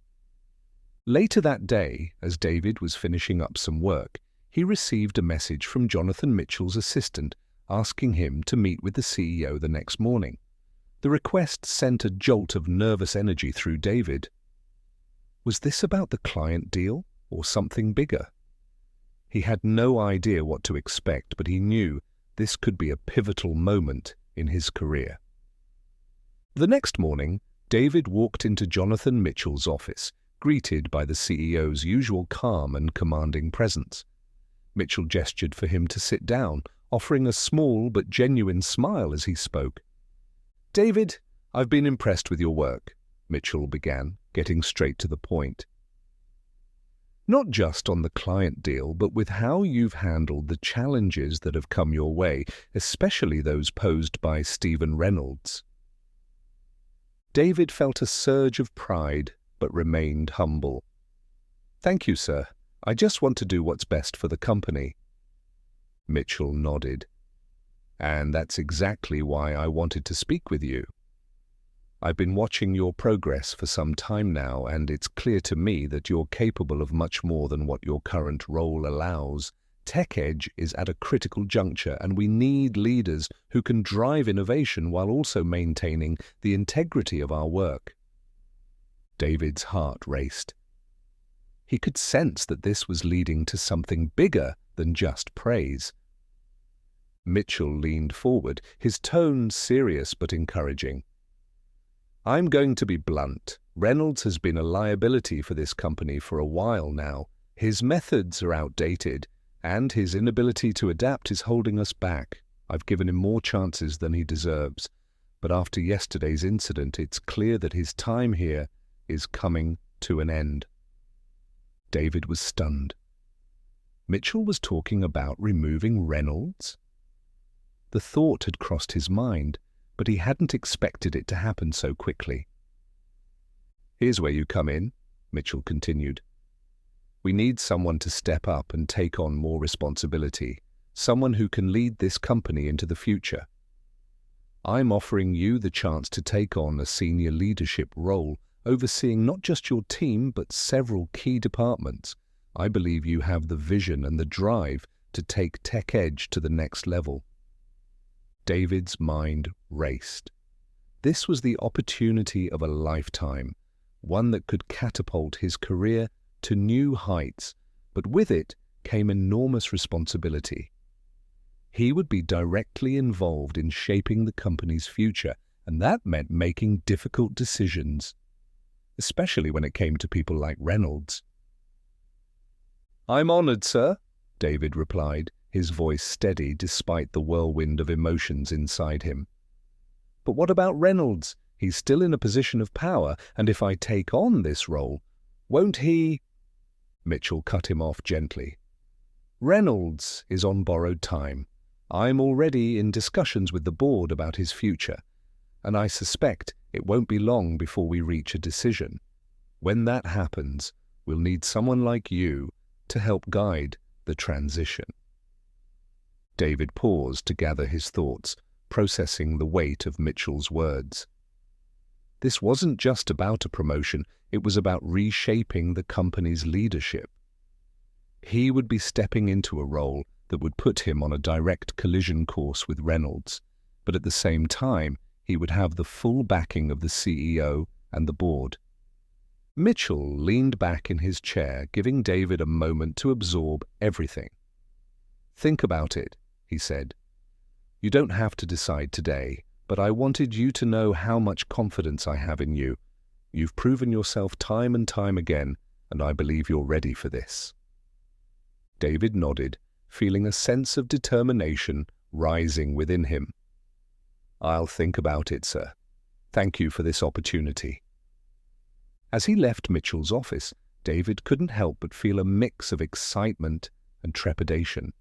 Later that day, as David was finishing up some work, he received a message from Jonathan Mitchell's assistant asking him to meet with the CEO the next morning. The request sent a jolt of nervous energy through David. Was this about the client deal or something bigger? He had no idea what to expect, but he knew this could be a pivotal moment in his career. The next morning, David walked into Jonathan Mitchell's office, greeted by the CEO's usual calm and commanding presence. Mitchell gestured for him to sit down, offering a small but genuine smile as he spoke. "David, I've been impressed with your work," Mitchell began, getting straight to the point. "Not just on the client deal, but with how you've handled the challenges that have come your way, especially those posed by Stephen Reynolds." David felt a surge of pride, but remained humble. "Thank you, sir. I just want to do what's best for the company." Mitchell nodded. "And that's exactly why I wanted to speak with you. I've been watching your progress for some time now, and it's clear to me that you're capable of much more than what your current role allows. TechEdge is at a critical juncture, and we need leaders who can drive innovation while also maintaining the integrity of our work." David's heart raced. He could sense that this was leading to something bigger than just praise. Mitchell leaned forward, his tone serious but encouraging. "I'm going to be blunt. Reynolds has been a liability for this company for a while now. His methods are outdated, and his inability to adapt is holding us back. I've given him more chances than he deserves, but after yesterday's incident, it's clear that his time here is coming to an end." David was stunned. Mitchell was talking about removing Reynolds? The thought had crossed his mind, but he hadn't expected it to happen so quickly. "Here's where you come in," Mitchell continued. "We need someone to step up and take on more responsibility, someone who can lead this company into the future. I'm offering you the chance to take on a senior leadership role, overseeing not just your team but several key departments. I believe you have the vision and the drive to take TechEdge to the next level." David's mind raced. This was the opportunity of a lifetime, one that could catapult his career to new heights, but with it came enormous responsibility. He would be directly involved in shaping the company's future, and that meant making difficult decisions, especially when it came to people like Reynolds. "I'm honored, sir," David replied, his voice steady despite the whirlwind of emotions inside him. "But what about Reynolds? He's still in a position of power, and if I take on this role, won't he—" Mitchell cut him off gently. "Reynolds is on borrowed time. I'm already in discussions with the board about his future, and I suspect it won't be long before we reach a decision. When that happens, we'll need someone like you to help guide the transition." David paused to gather his thoughts, processing the weight of Mitchell's words. This wasn't just about a promotion, it was about reshaping the company's leadership. He would be stepping into a role that would put him on a direct collision course with Reynolds, but at the same time, he would have the full backing of the CEO and the board. Mitchell leaned back in his chair, giving David a moment to absorb everything. "Think about it," he said. "You don't have to decide today, but I wanted you to know how much confidence I have in you. You've proven yourself time and time again, and I believe you're ready for this." David nodded, feeling a sense of determination rising within him. "I'll think about it, sir. Thank you for this opportunity." As he left Mitchell's office, David couldn't help but feel a mix of excitement and trepidation.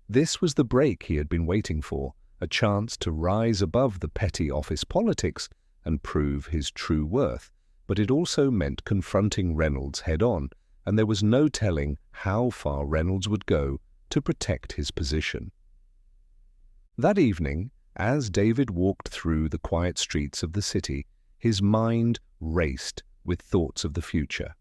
This was the break he had been waiting for, a chance to rise above the petty office politics and prove his true worth, but it also meant confronting Reynolds head-on, and there was no telling how far Reynolds would go to protect his position. That evening, as David walked through the quiet streets of the city, his mind raced with thoughts of the future.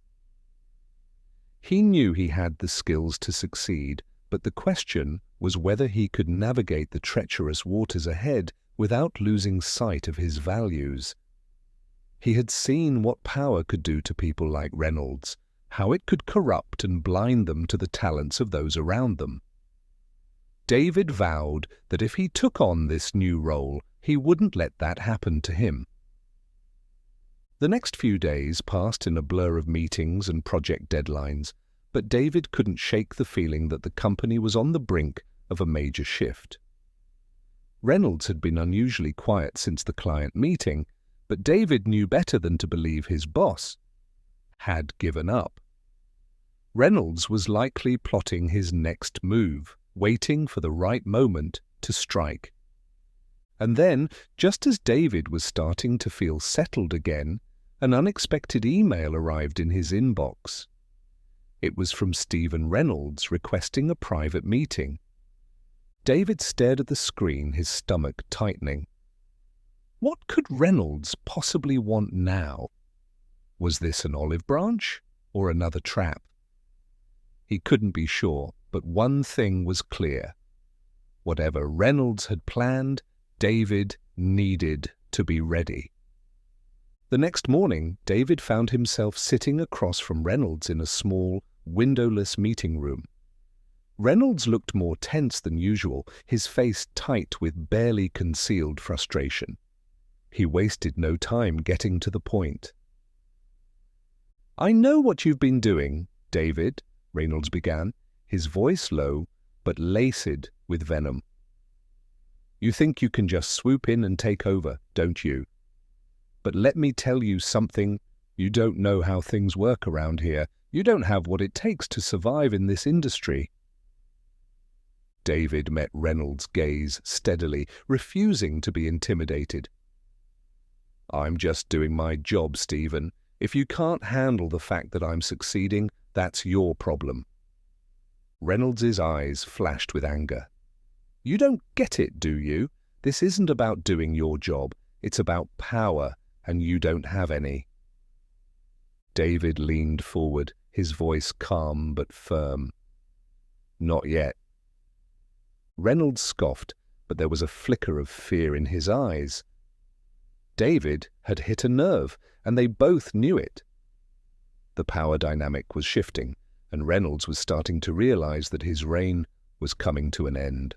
He knew he had the skills to succeed, but the question was whether he could navigate the treacherous waters ahead without losing sight of his values. He had seen what power could do to people like Reynolds, how it could corrupt and blind them to the talents of those around them. David vowed that if he took on this new role, he wouldn't let that happen to him. The next few days passed in a blur of meetings and project deadlines, but David couldn't shake the feeling that the company was on the brink of a major shift. Reynolds had been unusually quiet since the client meeting, but David knew better than to believe his boss had given up. Reynolds was likely plotting his next move, waiting for the right moment to strike. And then, just as David was starting to feel settled again, an unexpected email arrived in his inbox. It was from Stephen Reynolds requesting a private meeting. David stared at the screen, his stomach tightening. What could Reynolds possibly want now? Was this an olive branch or another trap? He couldn't be sure, but one thing was clear. Whatever Reynolds had planned, David needed to be ready. The next morning, David found himself sitting across from Reynolds in a small, windowless meeting room. Reynolds looked more tense than usual, his face tight with barely concealed frustration. He wasted no time getting to the point. "I know what you've been doing, David," Reynolds began, his voice low but laced with venom. "You think you can just swoop in and take over, don't you? But let me tell you something, you don't know how things work around here. You don't have what it takes to survive in this industry." David met Reynolds' gaze steadily, refusing to be intimidated. "I'm just doing my job, Stephen. If you can't handle the fact that I'm succeeding, that's your problem." Reynolds' eyes flashed with anger. "You don't get it, do you? This isn't about doing your job. It's about power, and you don't have any." David leaned forward, his voice calm but firm. "Not yet." Reynolds scoffed, but there was a flicker of fear in his eyes. David had hit a nerve, and they both knew it. The power dynamic was shifting, and Reynolds was starting to realize that his reign was coming to an end.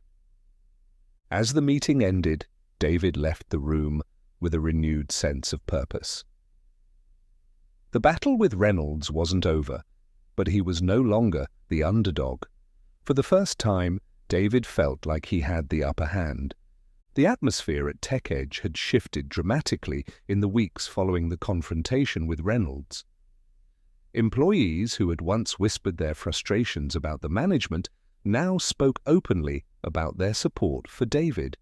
As the meeting ended, David left the room with a renewed sense of purpose. The battle with Reynolds wasn't over, but he was no longer the underdog. For the first time, David felt like he had the upper hand. The atmosphere at TechEdge had shifted dramatically in the weeks following the confrontation with Reynolds. Employees who had once whispered their frustrations about the management now spoke openly about their support for David.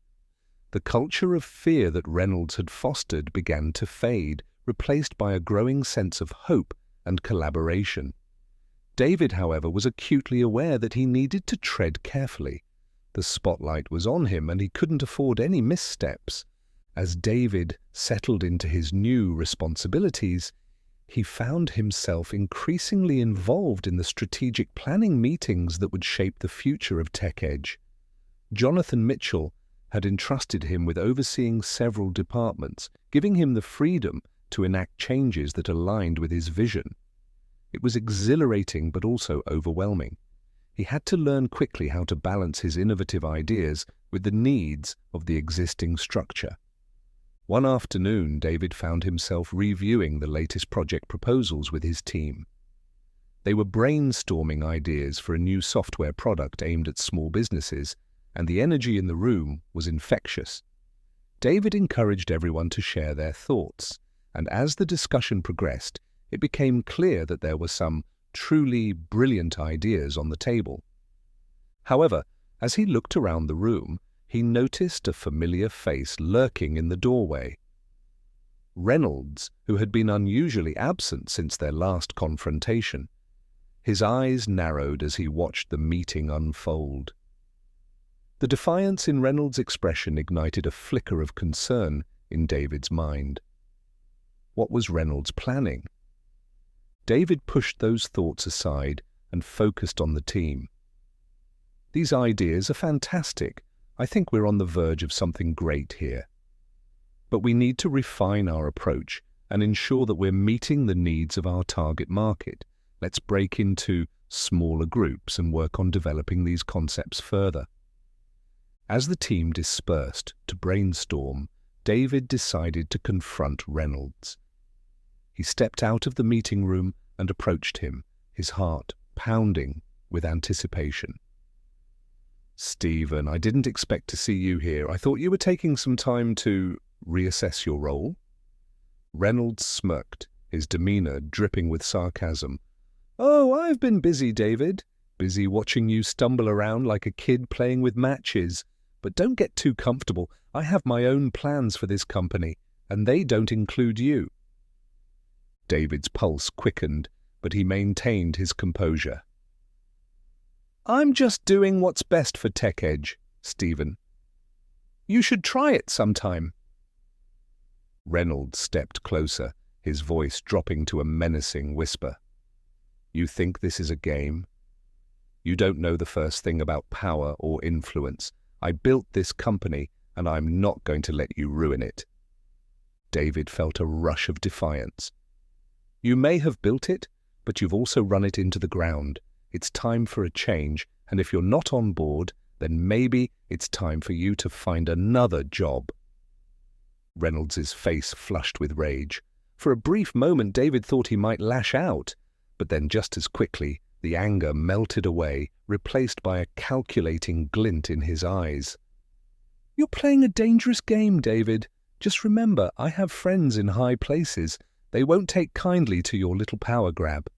The culture of fear that Reynolds had fostered began to fade, replaced by a growing sense of hope and collaboration. David, however, was acutely aware that he needed to tread carefully. The spotlight was on him, and he couldn't afford any missteps. As David settled into his new responsibilities, he found himself increasingly involved in the strategic planning meetings that would shape the future of TechEdge. Jonathan Mitchell had entrusted him with overseeing several departments, giving him the freedom to enact changes that aligned with his vision. It was exhilarating but also overwhelming. He had to learn quickly how to balance his innovative ideas with the needs of the existing structure. One afternoon, David found himself reviewing the latest project proposals with his team. They were brainstorming ideas for a new software product aimed at small businesses, and the energy in the room was infectious. David encouraged everyone to share their thoughts, and as the discussion progressed, it became clear that there were some truly brilliant ideas on the table. However, as he looked around the room, he noticed a familiar face lurking in the doorway. Reynolds, who had been unusually absent since their last confrontation. His eyes narrowed as he watched the meeting unfold. The defiance in Reynolds' expression ignited a flicker of concern in David's mind. What was Reynolds planning? David pushed those thoughts aside and focused on the team. These ideas are fantastic. I think we're on the verge of something great here. But we need to refine our approach and ensure that we're meeting the needs of our target market. Let's break into smaller groups and work on developing these concepts further. As the team dispersed to brainstorm, David decided to confront Reynolds. He stepped out of the meeting room and approached him, his heart pounding with anticipation. "Stephen, I didn't expect to see you here. I thought you were taking some time to reassess your role." Reynolds smirked, his demeanor dripping with sarcasm. "Oh, I've been busy, David. Busy watching you stumble around like a kid playing with matches. But don't get too comfortable. I have my own plans for this company, and they don't include you." David's pulse quickened, but he maintained his composure. "I'm just doing what's best for TechEdge, Stephen. You should try it sometime." Reynolds stepped closer, his voice dropping to a menacing whisper. "You think this is a game? You don't know the first thing about power or influence. I built this company, and I'm not going to let you ruin it." David felt a rush of defiance. "You may have built it, but you've also run it into the ground. It's time for a change, and if you're not on board, then maybe it's time for you to find another job." Reynolds's face flushed with rage. For a brief moment, David thought he might lash out, but then just as quickly, the anger melted away, replaced by a calculating glint in his eyes. "You're playing a dangerous game, David. Just remember, I have friends in high places. They won't take kindly to your little power grab."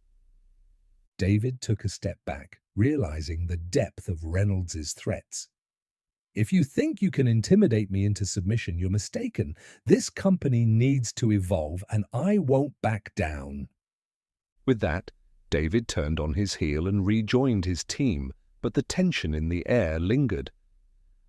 David took a step back, realizing the depth of Reynolds's threats. "If you think you can intimidate me into submission, you're mistaken. This company needs to evolve, and I won't back down." With that, David turned on his heel and rejoined his team, but the tension in the air lingered.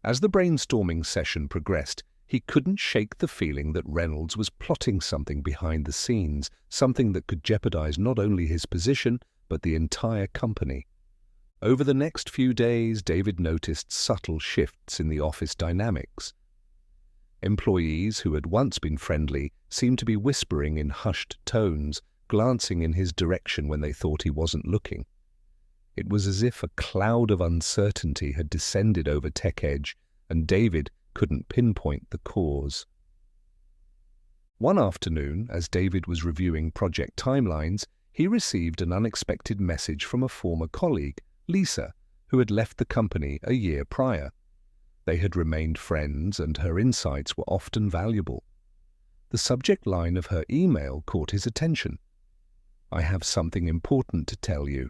As the brainstorming session progressed, he couldn't shake the feeling that Reynolds was plotting something behind the scenes, something that could jeopardize not only his position, but the entire company. Over the next few days, David noticed subtle shifts in the office dynamics. Employees who had once been friendly seemed to be whispering in hushed tones, glancing in his direction when they thought he wasn't looking. It was as if a cloud of uncertainty had descended over TechEdge, and David couldn't pinpoint the cause. One afternoon, as David was reviewing project timelines, he received an unexpected message from a former colleague, Lisa, who had left the company a year prior. They had remained friends, and her insights were often valuable. The subject line of her email caught his attention. "I have something important to tell you."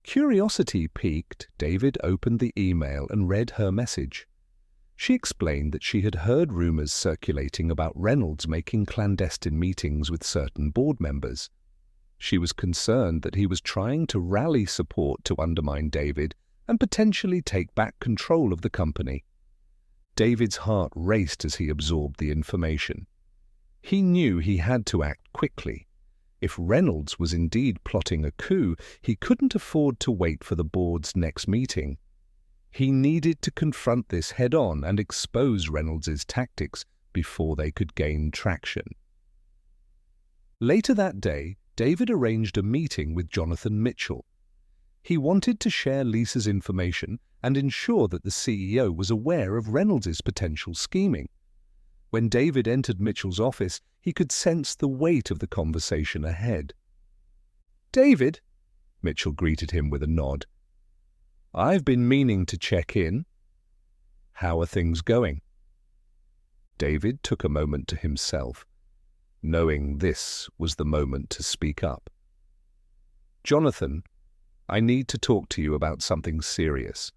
Curiosity piqued, David opened the email and read her message. She explained that she had heard rumors circulating about Reynolds making clandestine meetings with certain board members. She was concerned that he was trying to rally support to undermine David and potentially take back control of the company. David's heart raced as he absorbed the information. He knew he had to act quickly. If Reynolds was indeed plotting a coup, he couldn't afford to wait for the board's next meeting. He needed to confront this head-on and expose Reynolds's tactics before they could gain traction. Later that day, David arranged a meeting with Jonathan Mitchell. He wanted to share Lisa's information and ensure that the CEO was aware of Reynolds's potential scheming. When David entered Mitchell's office, he could sense the weight of the conversation ahead. "David," Mitchell greeted him with a nod. "I've been meaning to check in. How are things going?" David took a moment to himself, knowing this was the moment to speak up. "Jonathan, I need to talk to you about something serious.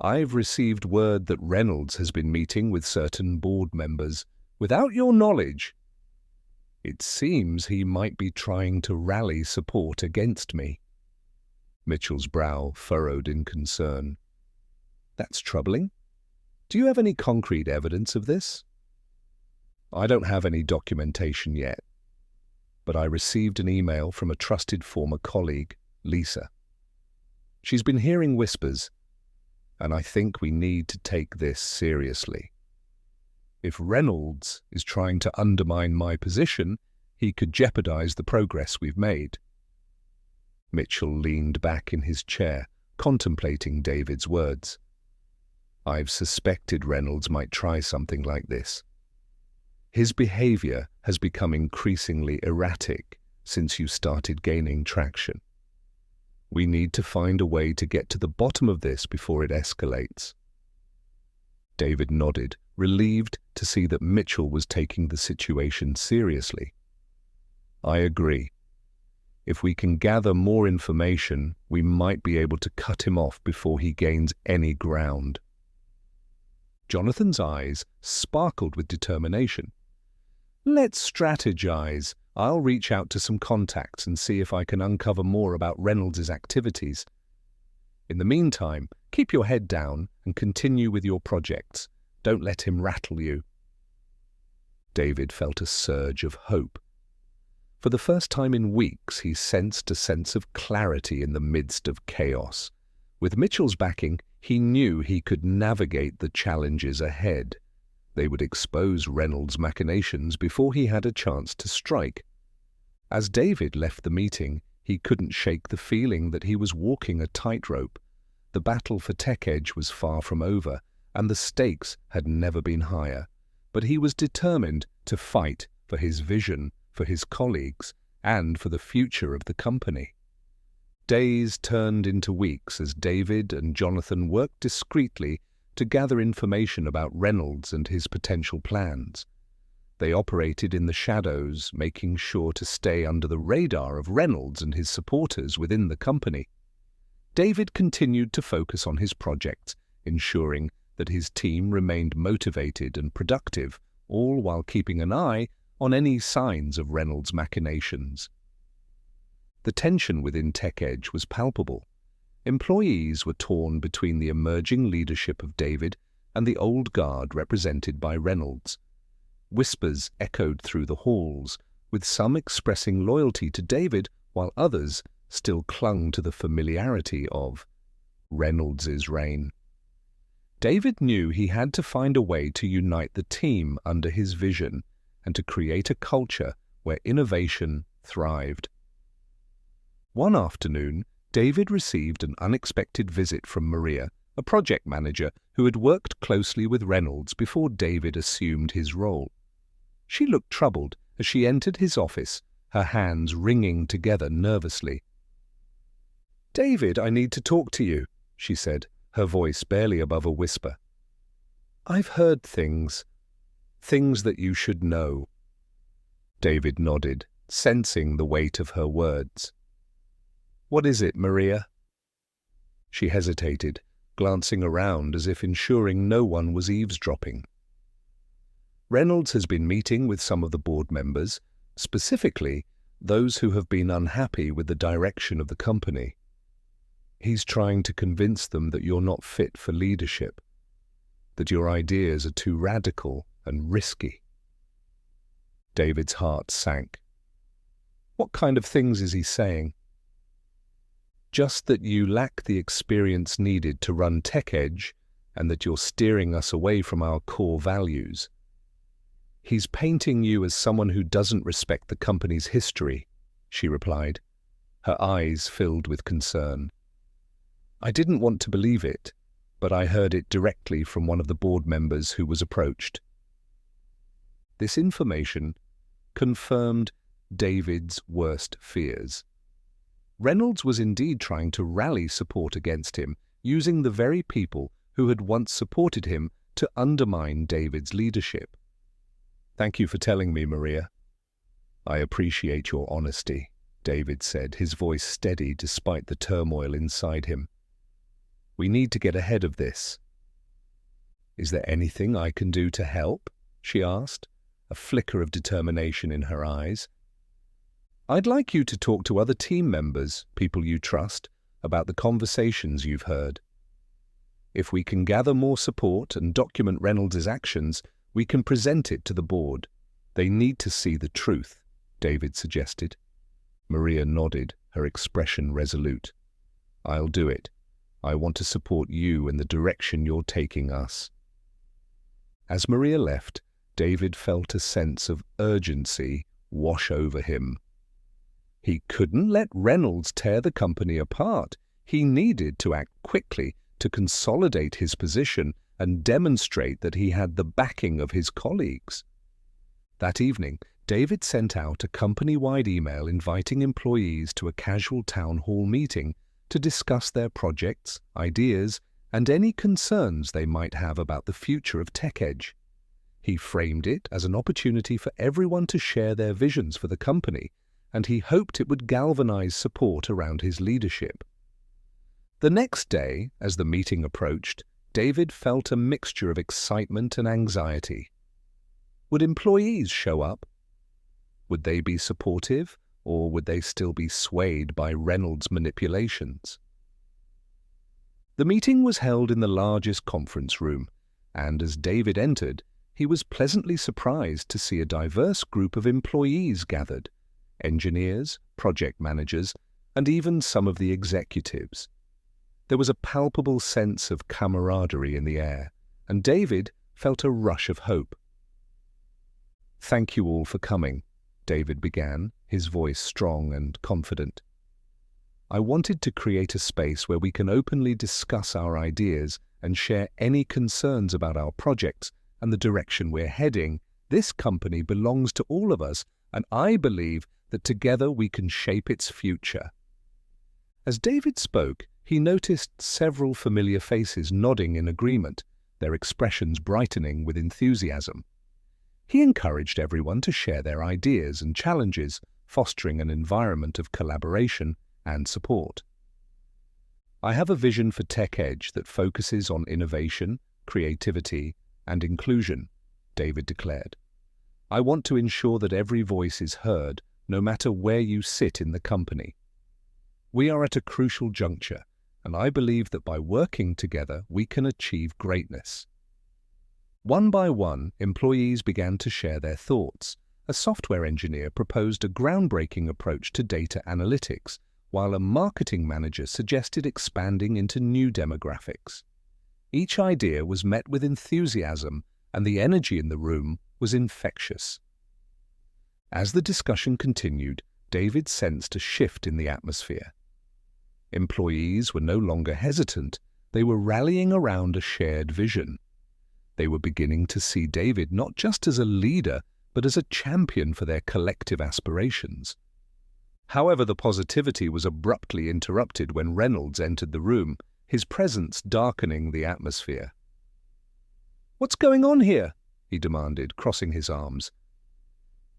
I've received word that Reynolds has been meeting with certain board members without your knowledge. It seems he might be trying to rally support against me." Mitchell's brow furrowed in concern. "That's troubling. Do you have any concrete evidence of this?" "I don't have any documentation yet, but I received an email from a trusted former colleague, Lisa. She's been hearing whispers, and I think we need to take this seriously. If Reynolds is trying to undermine my position, he could jeopardize the progress we've made." Mitchell leaned back in his chair, contemplating David's words. "I've suspected Reynolds might try something like this. His behavior has become increasingly erratic since you started gaining traction. We need to find a way to get to the bottom of this before it escalates." David nodded, relieved to see that Mitchell was taking the situation seriously. "I agree. If we can gather more information, we might be able to cut him off before he gains any ground." Jonathan's eyes sparkled with determination. "Let's strategize. I'll reach out to some contacts and see if I can uncover more about Reynolds' activities. In the meantime, keep your head down and continue with your projects. Don't let him rattle you." David felt a surge of hope. For the first time in weeks, he sensed a sense of clarity in the midst of chaos. With Mitchell's backing, he knew he could navigate the challenges ahead. They would expose Reynolds' machinations before he had a chance to strike. As David left the meeting, he couldn't shake the feeling that he was walking a tightrope. The battle for TechEdge was far from over, and the stakes had never been higher. But he was determined to fight for his vision, for his colleagues, and for the future of the company. Days turned into weeks as David and Jonathan worked discreetly to gather information about Reynolds and his potential plans. They operated in the shadows, making sure to stay under the radar of Reynolds and his supporters within the company. David continued to focus on his projects, ensuring that his team remained motivated and productive, all while keeping an eye on any signs of Reynolds' machinations. The tension within TechEdge was palpable. Employees were torn between the emerging leadership of David and the old guard represented by Reynolds. Whispers echoed through the halls, with some expressing loyalty to David while others still clung to the familiarity of Reynolds's reign. David knew he had to find a way to unite the team under his vision and to create a culture where innovation thrived. One afternoon, David received an unexpected visit from Maria, a project manager who had worked closely with Reynolds before David assumed his role. She looked troubled as she entered his office, her hands wringing together nervously. "David, I need to talk to you," she said, her voice barely above a whisper. "I've heard things that you should know." David nodded, sensing the weight of her words. "What is it, Maria?" She hesitated, glancing around as if ensuring no one was eavesdropping. "Reynolds has been meeting with some of the board members, specifically those who have been unhappy with the direction of the company. He's trying to convince them that you're not fit for leadership, that your ideas are too radical and risky." David's heart sank. "What kind of things is he saying?" "Just that you lack the experience needed to run TechEdge and that you're steering us away from our core values. He's painting you as someone who doesn't respect the company's history," she replied, her eyes filled with concern. "I didn't want to believe it, but I heard it directly from one of the board members who was approached." This information confirmed David's worst fears. Reynolds was indeed trying to rally support against him, using the very people who had once supported him to undermine David's leadership. "Thank you for telling me, Maria. I appreciate your honesty," David said, his voice steady despite the turmoil inside him. "We need to get ahead of this." "Is there anything I can do to help?" she asked, a flicker of determination in her eyes. "I'd like you to talk to other team members, people you trust, about the conversations you've heard. If we can gather more support and document Reynolds' actions, we can present it to the board. They need to see the truth," David suggested. Maria nodded, her expression resolute. I'll do it. I want to support you in the direction you're taking us." As Maria left, David felt a sense of urgency wash over him. He couldn't let Reynolds tear the company apart. He needed to act quickly to consolidate his position and demonstrate that he had the backing of his colleagues. That evening, David sent out a company-wide email inviting employees to a casual town hall meeting to discuss their projects, ideas, and any concerns they might have about the future of TechEdge. He framed it as an opportunity for everyone to share their visions for the company, and he hoped it would galvanize support around his leadership. The next day, as the meeting approached, David felt a mixture of excitement and anxiety. Would employees show up? Would they be supportive, or would they still be swayed by Reynolds' manipulations? The meeting was held in the largest conference room, and as David entered, he was pleasantly surprised to see a diverse group of employees gathered: engineers, project managers, and even some of the executives. There was a palpable sense of camaraderie in the air, and David felt a rush of hope. "Thank you all for coming," David began, his voice strong and confident. "I wanted to create a space where we can openly discuss our ideas and share any concerns about our projects and the direction we're heading. This company belongs to all of us, and I believe that together we can shape its future." As David spoke, he noticed several familiar faces nodding in agreement, their expressions brightening with enthusiasm. He encouraged everyone to share their ideas and challenges, fostering an environment of collaboration and support. "I have a vision for TechEdge that focuses on innovation, creativity, and inclusion," David declared. "I want to ensure that every voice is heard, no matter where you sit in the company. We are at a crucial juncture, and I believe that by working together we can achieve greatness." One by one, employees began to share their thoughts. A software engineer proposed a groundbreaking approach to data analytics, while a marketing manager suggested expanding into new demographics. Each idea was met with enthusiasm, and the energy in the room was infectious. As the discussion continued, David sensed a shift in the atmosphere. Employees were no longer hesitant. They were rallying around a shared vision. They were beginning to see David not just as a leader, but as a champion for their collective aspirations. However, the positivity was abruptly interrupted when Reynolds entered the room, his presence darkening the atmosphere. "What's going on here?" he demanded, crossing his arms.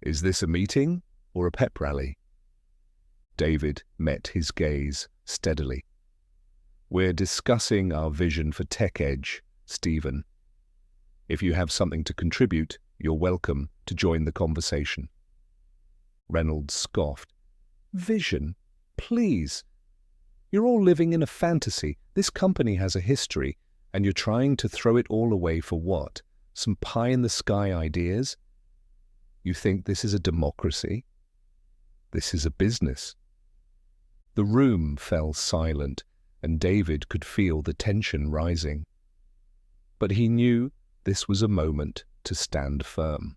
"Is this a meeting or a pep rally?" David met his gaze steadily. "We're discussing our vision for TechEdge, Stephen. If you have something to contribute, you're welcome to join the conversation." Reynolds scoffed. "Vision? Please. You're all living in a fantasy. This company has a history, and you're trying to throw it all away for what? Some pie-in-the-sky ideas? You think this is a democracy? This is a business." The room fell silent, and David could feel the tension rising. But he knew this was a moment to stand firm.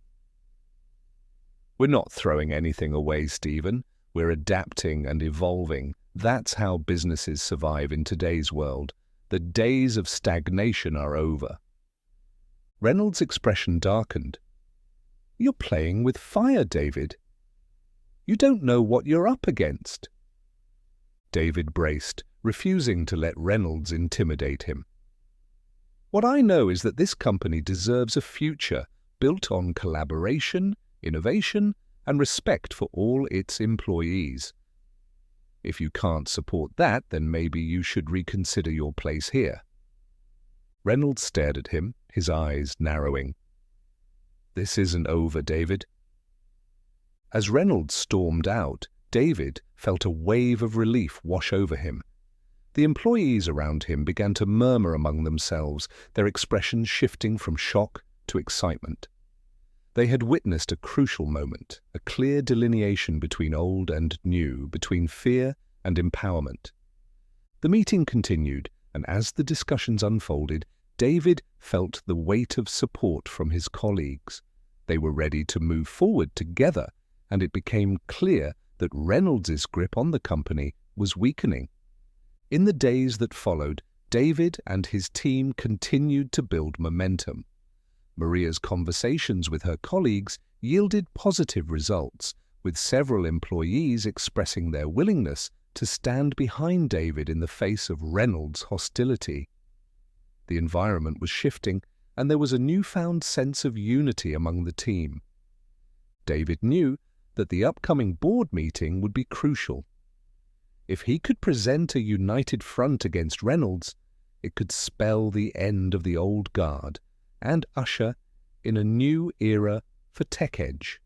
"We're not throwing anything away, Stephen. We're adapting and evolving. That's how businesses survive in today's world. The days of stagnation are over." Reynolds' expression darkened. "You're playing with fire, David. You don't know what you're up against." David braced, refusing to let Reynolds intimidate him. "What I know is that this company deserves a future built on collaboration, innovation, and respect for all its employees. If you can't support that, then maybe you should reconsider your place here." Reynolds stared at him, his eyes narrowing. "This isn't over, David." As Reynolds stormed out, David felt a wave of relief wash over him. The employees around him began to murmur among themselves, their expressions shifting from shock to excitement. They had witnessed a crucial moment, a clear delineation between old and new, between fear and empowerment. The meeting continued, and as the discussions unfolded, David felt the weight of support from his colleagues. They were ready to move forward together, and it became clear that Reynolds' grip on the company was weakening. In the days that followed, David and his team continued to build momentum. Maria's conversations with her colleagues yielded positive results, with several employees expressing their willingness to stand behind David in the face of Reynolds' hostility. The environment was shifting, and there was a newfound sense of unity among the team. David knew that the upcoming board meeting would be crucial. If he could present a united front against Reynolds, it could spell the end of the old guard and usher in a new era for TechEdge.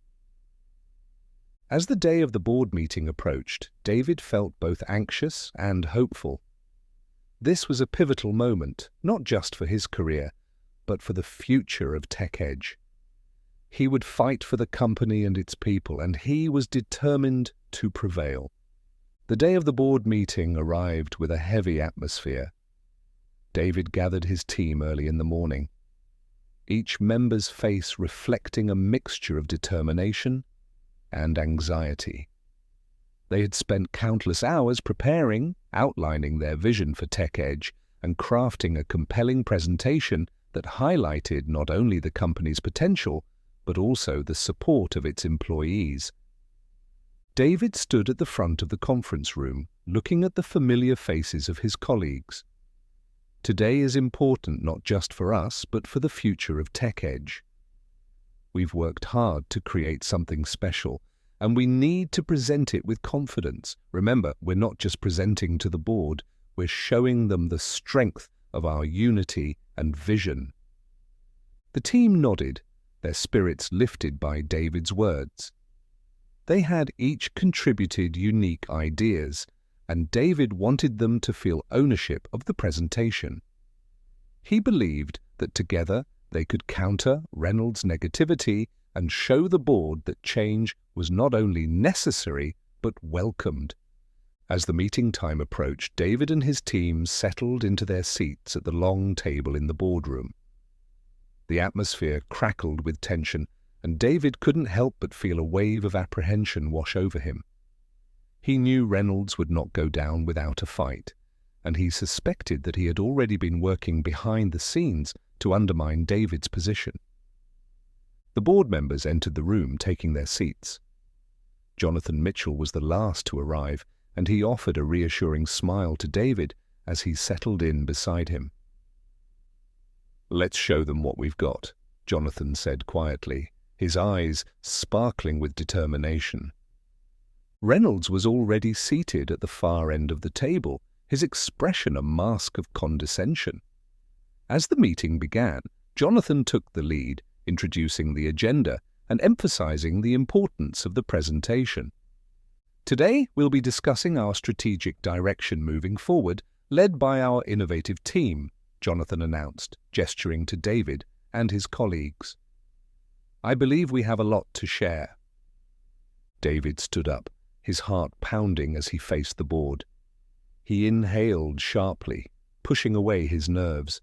As the day of the board meeting approached, David felt both anxious and hopeful. This was a pivotal moment, not just for his career, but for the future of TechEdge. He would fight for the company and its people, and he was determined to prevail. The day of the board meeting arrived with a heavy atmosphere. David gathered his team early in the morning, each member's face reflecting a mixture of determination and anxiety. They had spent countless hours preparing, outlining their vision for TechEdge, and crafting a compelling presentation that highlighted not only the company's potential, but also the support of its employees. David stood at the front of the conference room, looking at the familiar faces of his colleagues. Today is important not just for us, but for the future of TechEdge. We've worked hard to create something special, and we need to present it with confidence. Remember, we're not just presenting to the board, we're showing them the strength of our unity and vision. The team nodded, their spirits lifted by David's words. They had each contributed unique ideas, and David wanted them to feel ownership of the presentation. He believed that together they could counter Reynolds' negativity and show the board that change was not only necessary but welcomed. As the meeting time approached, David and his team settled into their seats at the long table in the boardroom. The atmosphere crackled with tension, and David couldn't help but feel a wave of apprehension wash over him. He knew Reynolds would not go down without a fight, and he suspected that he had already been working behind the scenes to undermine David's position. The board members entered the room, taking their seats. Jonathan Mitchell was the last to arrive, and he offered a reassuring smile to David as he settled in beside him. "Let's show them what we've got," Jonathan said quietly, his eyes sparkling with determination. Reynolds was already seated at the far end of the table, his expression a mask of condescension. As the meeting began, Jonathan took the lead, introducing the agenda and emphasizing the importance of the presentation. "Today, we'll be discussing our strategic direction moving forward, led by our innovative team," Jonathan announced, gesturing to David and his colleagues. "I believe we have a lot to share." David stood up, his heart pounding as he faced the board. He inhaled sharply, pushing away his nerves.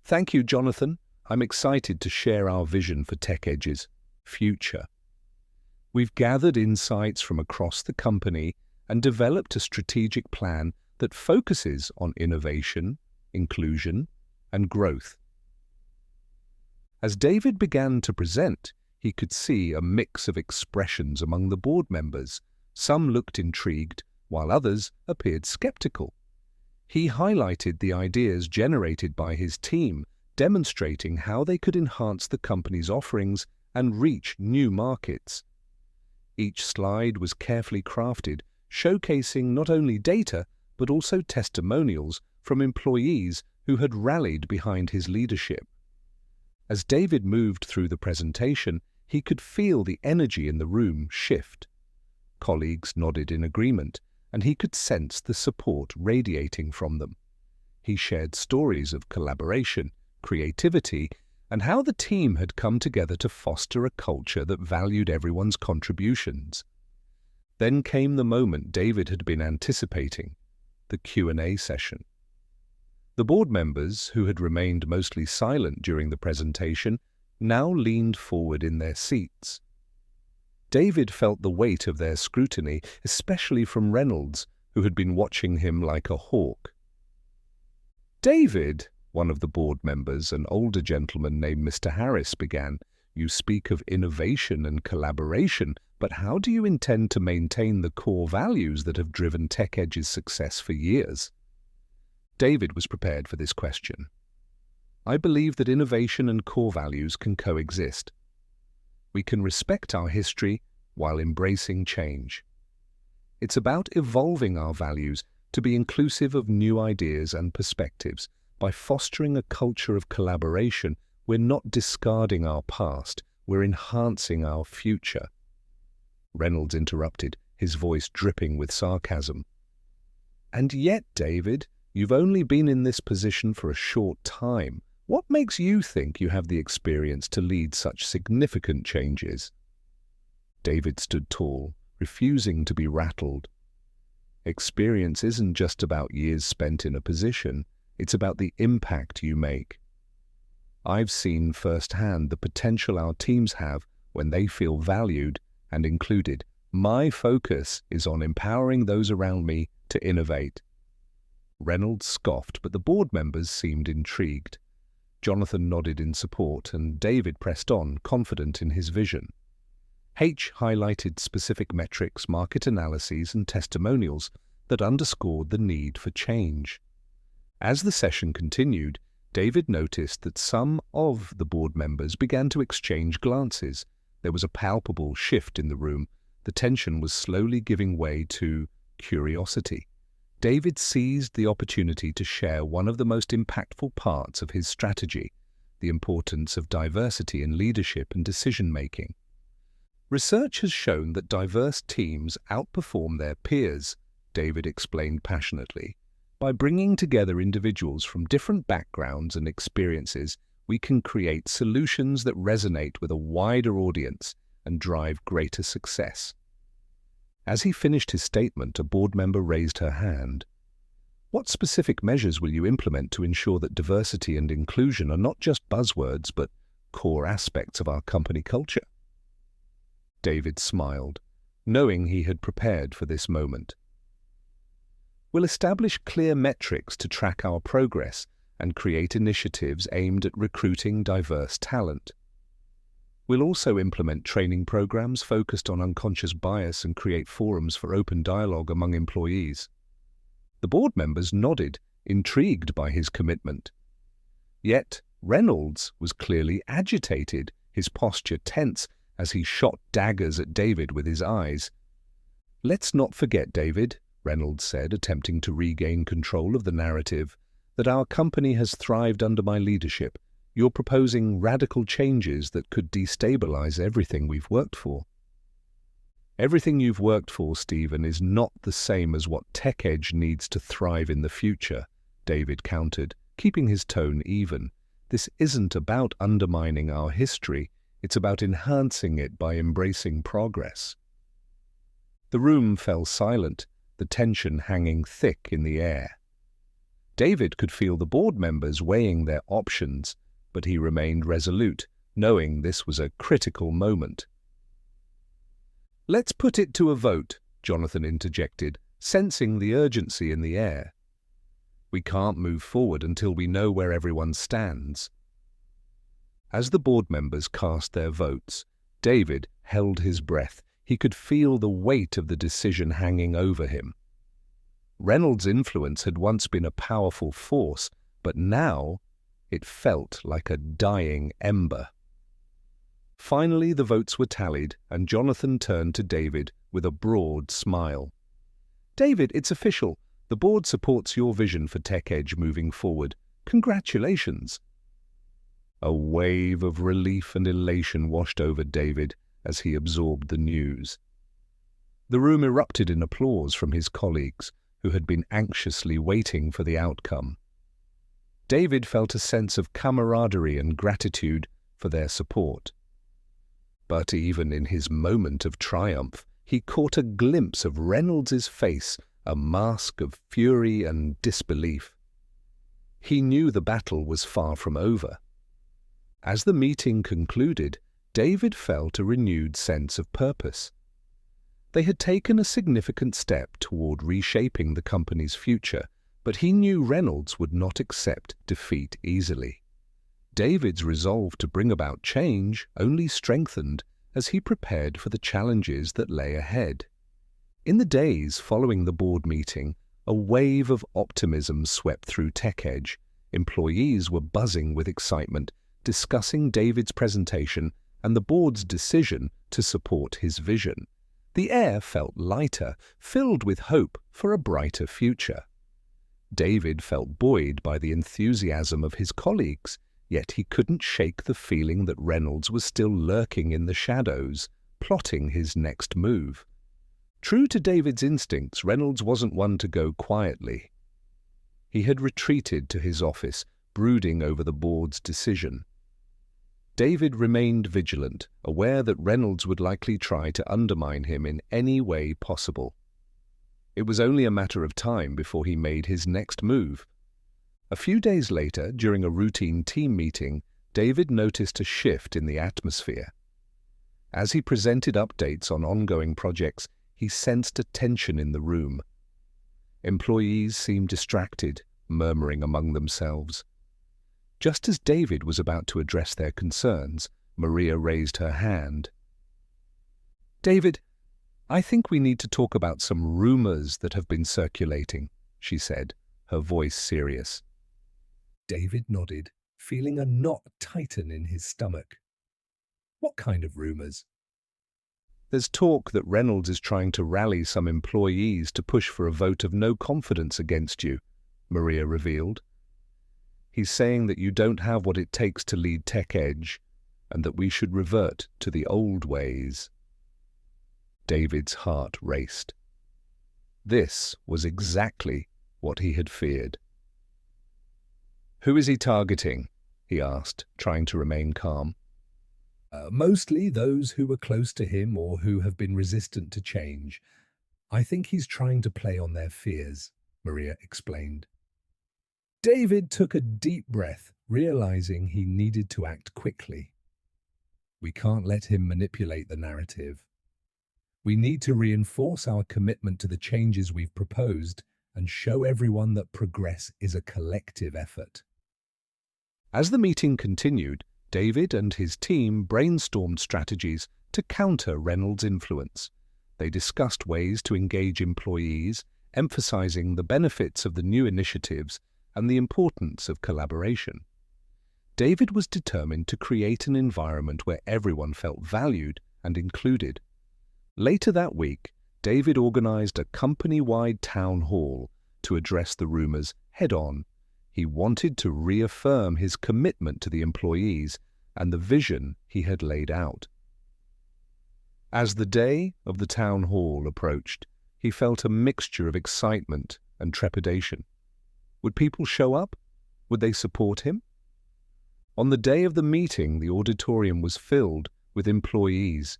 "Thank you, Jonathan. I'm excited to share our vision for TechEdge's future. We've gathered insights from across the company and developed a strategic plan that focuses on innovation, inclusion, and growth." As David began to present, he could see a mix of expressions among the board members. Some looked intrigued, while others appeared skeptical. He highlighted the ideas generated by his team, demonstrating how they could enhance the company's offerings and reach new markets. Each slide was carefully crafted, showcasing not only data but also testimonials from employees who had rallied behind his leadership. As David moved through the presentation, he could feel the energy in the room shift. Colleagues nodded in agreement, and he could sense the support radiating from them. He shared stories of collaboration, creativity, and how the team had come together to foster a culture that valued everyone's contributions. Then came the moment David had been anticipating. the Q&A session. The board members, who had remained mostly silent during the presentation, now leaned forward in their seats. David felt the weight of their scrutiny, especially from Reynolds, who had been watching him like a hawk. "David," one of the board members, an older gentleman named Mr. Harris, began, "you speak of innovation and collaboration, but how do you intend to maintain the core values that have driven TechEdge's success for years?" David was prepared for this question. "I believe that innovation and core values can coexist. We can respect our history while embracing change. It's about evolving our values to be inclusive of new ideas and perspectives. By fostering a culture of collaboration, we're not discarding our past, we're enhancing our future." Reynolds interrupted, his voice dripping with sarcasm. "And yet, David, you've only been in this position for a short time. What makes you think you have the experience to lead such significant changes?" David stood tall, refusing to be rattled. "Experience isn't just about years spent in a position, it's about the impact you make. I've seen firsthand the potential our teams have when they feel valued and included. My focus is on empowering those around me to innovate." Reynolds scoffed, but the board members seemed intrigued. Jonathan nodded in support, and David pressed on, confident in his vision. H highlighted specific metrics, market analyses, and testimonials that underscored the need for change. As the session continued, David noticed that some of the board members began to exchange glances. There was a palpable shift in the room. The tension was slowly giving way to curiosity. David seized the opportunity to share one of the most impactful parts of his strategy, the importance of diversity in leadership and decision-making. "Research has shown that diverse teams outperform their peers," David explained passionately. "By bringing together individuals from different backgrounds and experiences, we can create solutions that resonate with a wider audience and drive greater success." As he finished his statement, a board member raised her hand. "What specific measures will you implement to ensure that diversity and inclusion are not just buzzwords, but core aspects of our company culture?" David smiled, knowing he had prepared for this moment. "We'll establish clear metrics to track our progress and create initiatives aimed at recruiting diverse talent. We'll also implement training programs focused on unconscious bias and create forums for open dialogue among employees." The board members nodded, intrigued by his commitment. Yet Reynolds was clearly agitated, his posture tense as he shot daggers at David with his eyes. "Let's not forget, David," Reynolds said, attempting to regain control of the narrative, "that our company has thrived under my leadership. You're proposing radical changes that could destabilize everything we've worked for." "Everything you've worked for, Stephen, is not the same as what TechEdge needs to thrive in the future," David countered, keeping his tone even. "This isn't about undermining our history, it's about enhancing it by embracing progress." The room fell silent, the tension hanging thick in the air. David could feel the board members weighing their options, but he remained resolute, knowing this was a critical moment. "Let's put it to a vote," Jonathan interjected, sensing the urgency in the air. "We can't move forward until we know where everyone stands." As the board members cast their votes, David held his breath. He could feel the weight of the decision hanging over him. Reynolds' influence had once been a powerful force, but now it felt like a dying ember. Finally, the votes were tallied, and Jonathan turned to David with a broad smile. "David, it's official. The board supports your vision for TechEdge moving forward. Congratulations." A wave of relief and elation washed over David as he absorbed the news. The room erupted in applause from his colleagues, who had been anxiously waiting for the outcome. David felt a sense of camaraderie and gratitude for their support. But even in his moment of triumph, he caught a glimpse of Reynolds' face, a mask of fury and disbelief. He knew the battle was far from over. As the meeting concluded, David felt a renewed sense of purpose. They had taken a significant step toward reshaping the company's future, but he knew Reynolds would not accept defeat easily. David's resolve to bring about change only strengthened as he prepared for the challenges that lay ahead. In the days following the board meeting, a wave of optimism swept through TechEdge. Employees were buzzing with excitement, discussing David's presentation and the board's decision to support his vision. The air felt lighter, filled with hope for a brighter future. David felt buoyed by the enthusiasm of his colleagues, yet he couldn't shake the feeling that Reynolds was still lurking in the shadows, plotting his next move. True to David's instincts, Reynolds wasn't one to go quietly. He had retreated to his office, brooding over the board's decision. David remained vigilant, aware that Reynolds would likely try to undermine him in any way possible. It was only a matter of time before he made his next move. A few days later, during a routine team meeting, David noticed a shift in the atmosphere. As he presented updates on ongoing projects, he sensed a tension in the room. Employees seemed distracted, murmuring among themselves. Just as David was about to address their concerns, Maria raised her hand. "David, I think we need to talk about some rumors that have been circulating," she said, her voice serious. David nodded, feeling a knot tighten in his stomach. "What kind of rumors?" "There's talk that Reynolds is trying to rally some employees to push for a vote of no confidence against you," Maria revealed. "He's saying that you don't have what it takes to lead TechEdge, and that we should revert to the old ways." David's heart raced. This was exactly what he had feared. "Who is he targeting?" he asked, trying to remain calm. Mostly those who were close to him or who have been resistant to change. I think he's trying to play on their fears," Maria explained. David took a deep breath, realizing he needed to act quickly. "We can't let him manipulate the narrative. We need to reinforce our commitment to the changes we've proposed and show everyone that progress is a collective effort." As the meeting continued, David and his team brainstormed strategies to counter Reynolds' influence. They discussed ways to engage employees, emphasizing the benefits of the new initiatives and the importance of collaboration. David was determined to create an environment where everyone felt valued and included. Later that week, David organized a company-wide town hall to address the rumors head-on. He wanted to reaffirm his commitment to the employees and the vision he had laid out. As the day of the town hall approached, he felt a mixture of excitement and trepidation. Would people show up? Would they support him? On the day of the meeting, the auditorium was filled with employees.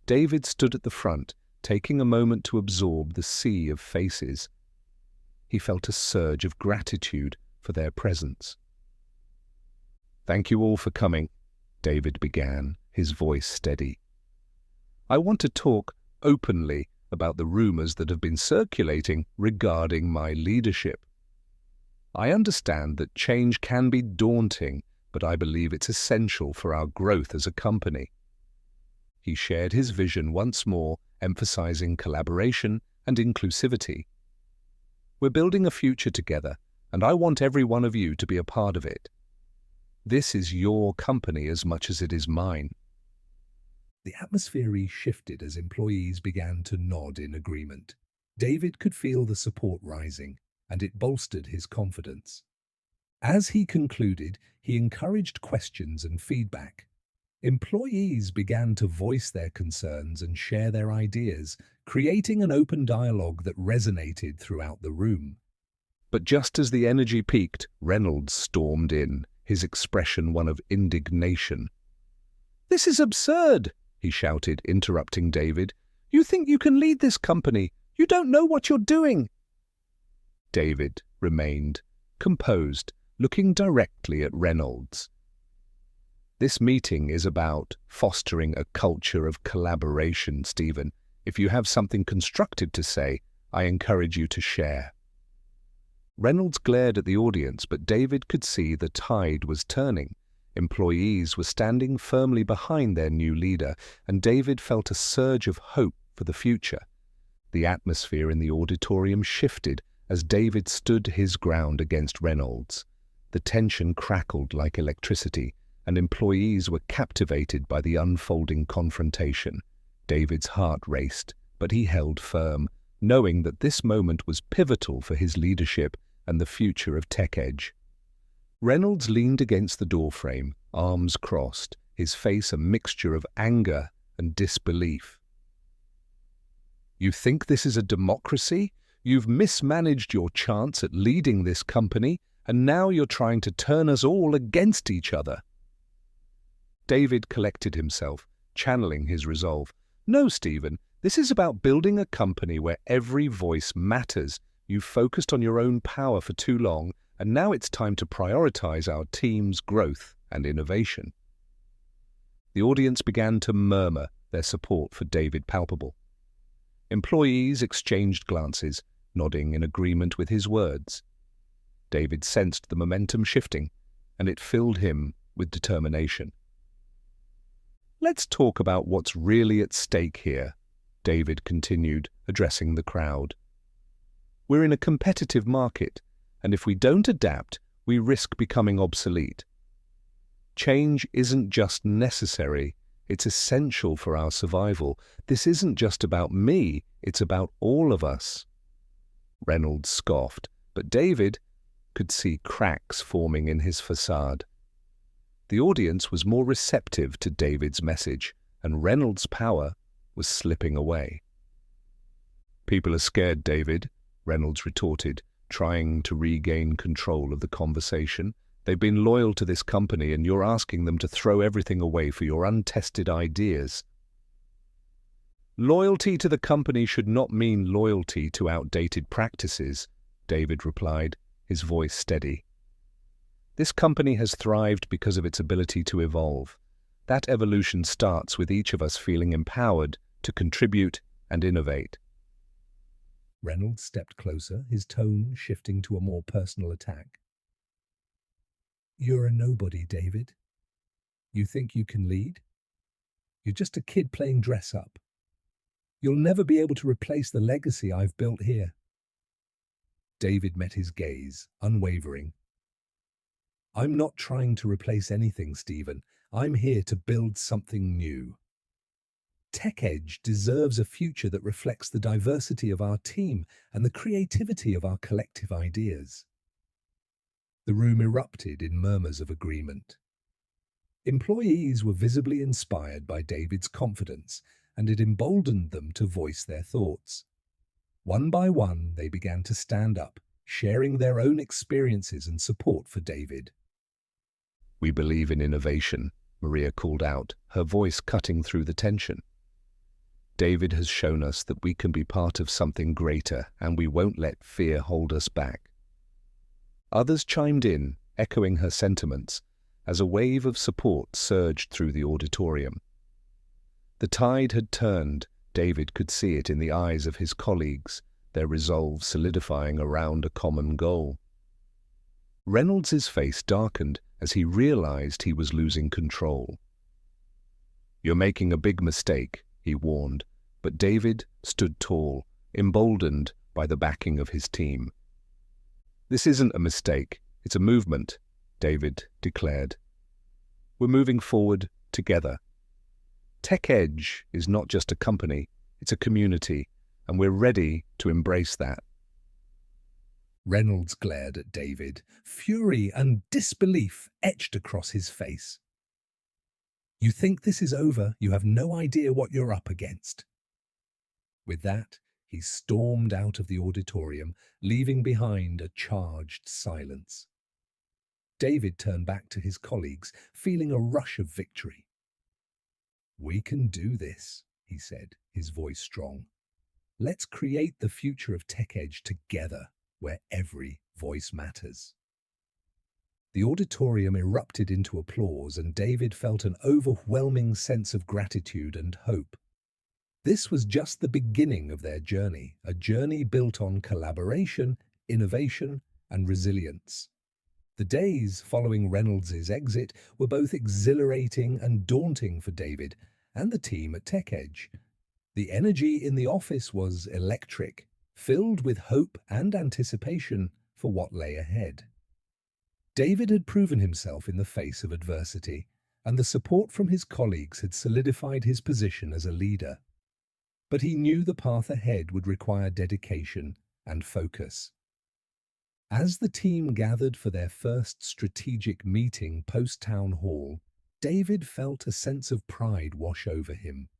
David stood at the front, taking a moment to absorb the sea of faces. He felt a surge of gratitude for their presence. "Thank you all for coming," David began, his voice steady. "I want to talk openly about the rumors that have been circulating regarding my leadership. I understand that change can be daunting, but I believe it's essential for our growth as a company." He shared his vision once more, emphasizing collaboration and inclusivity. "We're building a future together, and I want every one of you to be a part of it. This is your company as much as it is mine." The atmosphere shifted as employees began to nod in agreement. David could feel the support rising, and it bolstered his confidence. As he concluded, he encouraged questions and feedback. Employees began to voice their concerns and share their ideas, creating an open dialogue that resonated throughout the room. But just as the energy peaked, Reynolds stormed in, his expression one of indignation. "This is absurd," he shouted, interrupting David. "You think you can lead this company? You don't know what you're doing. David remained composed, looking directly at Reynolds. This meeting is about fostering a culture of collaboration, Stephen. If you have something constructive to say, I encourage you to share. Reynolds glared at the audience, but David could see the tide was turning. Employees were standing firmly behind their new leader, and David felt a surge of hope for the future. The atmosphere in the auditorium shifted as David stood his ground against Reynolds. The tension crackled like electricity, and employees were captivated by the unfolding confrontation. David's heart raced, but he held firm, knowing that this moment was pivotal for his leadership and the future of TechEdge. Reynolds leaned against the doorframe, arms crossed, his face a mixture of anger and disbelief. You think this is a democracy? You've mismanaged your chance at leading this company, and now you're trying to turn us all against each other. David collected himself, channeling his resolve. No, Stephen, this is about building a company where every voice matters. You've focused on your own power for too long, and now it's time to prioritize our team's growth and innovation. The audience began to murmur, their support for David palpable. Employees exchanged glances, nodding in agreement with his words. David sensed the momentum shifting, and it filled him with determination. Let's talk about what's really at stake here, David continued, addressing the crowd. We're in a competitive market, and if we don't adapt, we risk becoming obsolete. Change isn't just necessary, it's essential for our survival. This isn't just about me, it's about all of us. Reynolds scoffed, but David could see cracks forming in his facade. The audience was more receptive to David's message, and Reynolds' power was slipping away. People are scared, David, Reynolds retorted, trying to regain control of the conversation. They've been loyal to this company, and you're asking them to throw everything away for your untested ideas. Loyalty to the company should not mean loyalty to outdated practices, David replied, his voice steady. This company has thrived because of its ability to evolve. That evolution starts with each of us feeling empowered to contribute and innovate. Reynolds stepped closer, his tone shifting to a more personal attack. You're a nobody, David. You think you can lead? You're just a kid playing dress-up. You'll never be able to replace the legacy I've built here. David met his gaze, unwavering. I'm not trying to replace anything, Stephen. I'm here to build something new. TechEdge deserves a future that reflects the diversity of our team and the creativity of our collective ideas. The room erupted in murmurs of agreement. Employees were visibly inspired by David's confidence, and it emboldened them to voice their thoughts. One by one, they began to stand up, sharing their own experiences and support for David. We believe in innovation, Maria called out, her voice cutting through the tension. David has shown us that we can be part of something greater, and we won't let fear hold us back. Others chimed in, echoing her sentiments, as a wave of support surged through the auditorium. The tide had turned. David could see it in the eyes of his colleagues, their resolve solidifying around a common goal. Reynolds' face darkened as he realized he was losing control. You're making a big mistake, he warned, but David stood tall, emboldened by the backing of his team. This isn't a mistake, it's a movement, David declared. We're moving forward together. TechEdge is not just a company, it's a community, and we're ready to embrace that. Reynolds glared at David, fury and disbelief etched across his face. You think this is over? You have no idea what you're up against. With that, he stormed out of the auditorium, leaving behind a charged silence. David turned back to his colleagues, feeling a rush of victory. We can do this, he said, his voice strong. Let's create the future of TechEdge together, where every voice matters. The auditorium erupted into applause, and David felt an overwhelming sense of gratitude and hope. This was just the beginning of their journey, a journey built on collaboration, innovation, and resilience. The days following Reynolds' exit were both exhilarating and daunting for David and the team at TechEdge. The energy in the office was electric, filled with hope and anticipation for what lay ahead. David had proven himself in the face of adversity, and the support from his colleagues had solidified his position as a leader. But he knew the path ahead would require dedication and focus. As the team gathered for their first strategic meeting post-town hall, David felt a sense of pride wash over him.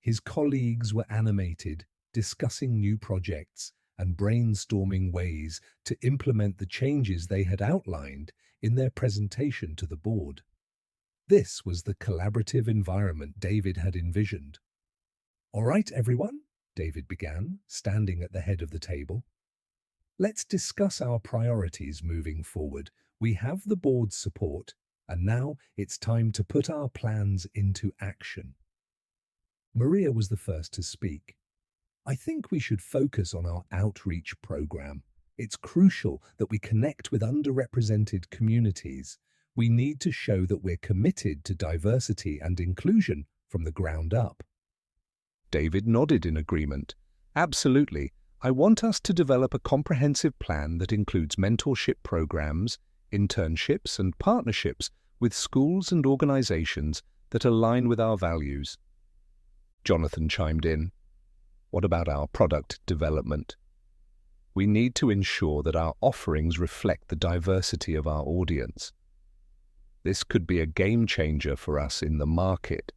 His colleagues were animated, discussing new projects and brainstorming ways to implement the changes they had outlined in their presentation to the board. This was the collaborative environment David had envisioned. "All right, everyone," David began, standing at the head of the table. "Let's discuss our priorities moving forward. We have the board's support, and now it's time to put our plans into action." Maria was the first to speak. "I think we should focus on our outreach program. It's crucial that we connect with underrepresented communities. We need to show that we're committed to diversity and inclusion from the ground up." David nodded in agreement. "Absolutely. I want us to develop a comprehensive plan that includes mentorship programs, internships, and partnerships with schools and organizations that align with our values." Jonathan chimed in. "What about our product development? We need to ensure that our offerings reflect the diversity of our audience. This could be a game changer for us in the market."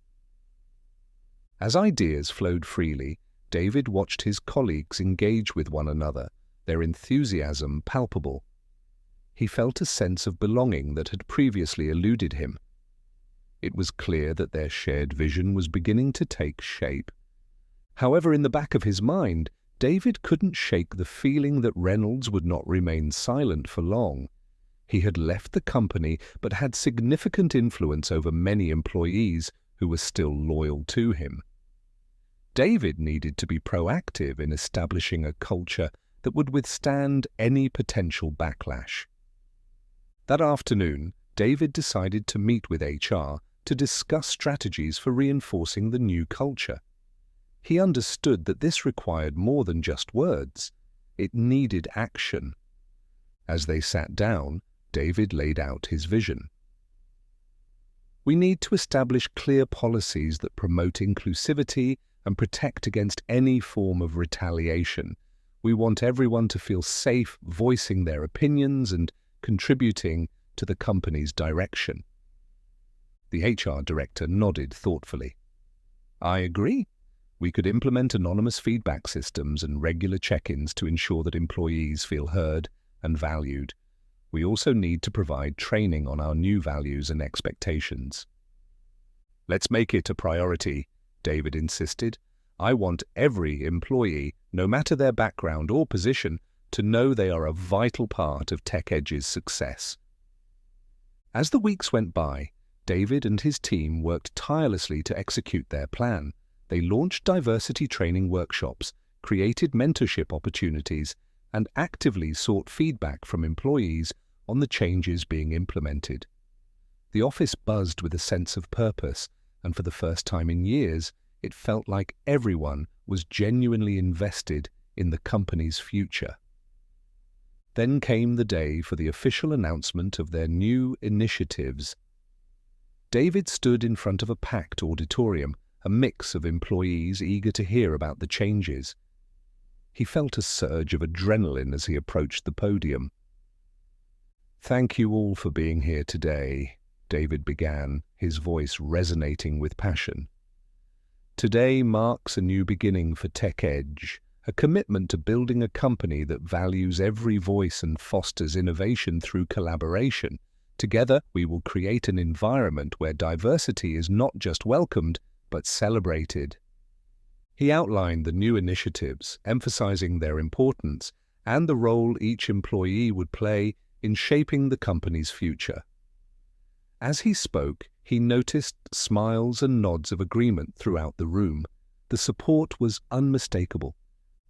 As ideas flowed freely, David watched his colleagues engage with one another, their enthusiasm palpable. He felt a sense of belonging that had previously eluded him. It was clear that their shared vision was beginning to take shape. However, in the back of his mind, David couldn't shake the feeling that Reynolds would not remain silent for long. He had left the company but had significant influence over many employees who were still loyal to him. David needed to be proactive in establishing a culture that would withstand any potential backlash. That afternoon, David decided to meet with HR to discuss strategies for reinforcing the new culture. He understood that this required more than just words. It needed action. As they sat down, David laid out his vision. "We need to establish clear policies that promote inclusivity and protect against any form of retaliation. We want everyone to feel safe voicing their opinions and contributing to the company's direction." The HR director nodded thoughtfully. "I agree. We could implement anonymous feedback systems and regular check-ins to ensure that employees feel heard and valued. We also need to provide training on our new values and expectations." "Let's make it a priority," David insisted. "I want every employee, no matter their background or position, to know they are a vital part of TechEdge's success." As the weeks went by, David and his team worked tirelessly to execute their plan. They launched diversity training workshops, created mentorship opportunities, and actively sought feedback from employees on the changes being implemented. The office buzzed with a sense of purpose, and for the first time in years, it felt like everyone was genuinely invested in the company's future. Then came the day for the official announcement of their new initiatives. David stood in front of a packed auditorium, a mix of employees eager to hear about the changes. He felt a surge of adrenaline as he approached the podium. "Thank you all for being here today," David began, his voice resonating with passion. "Today marks a new beginning for TechEdge, a commitment to building a company that values every voice and fosters innovation through collaboration. Together, we will create an environment where diversity is not just welcomed, but celebrated." He outlined the new initiatives, emphasizing their importance and the role each employee would play in shaping the company's future. As he spoke, he noticed smiles and nods of agreement throughout the room. The support was unmistakable.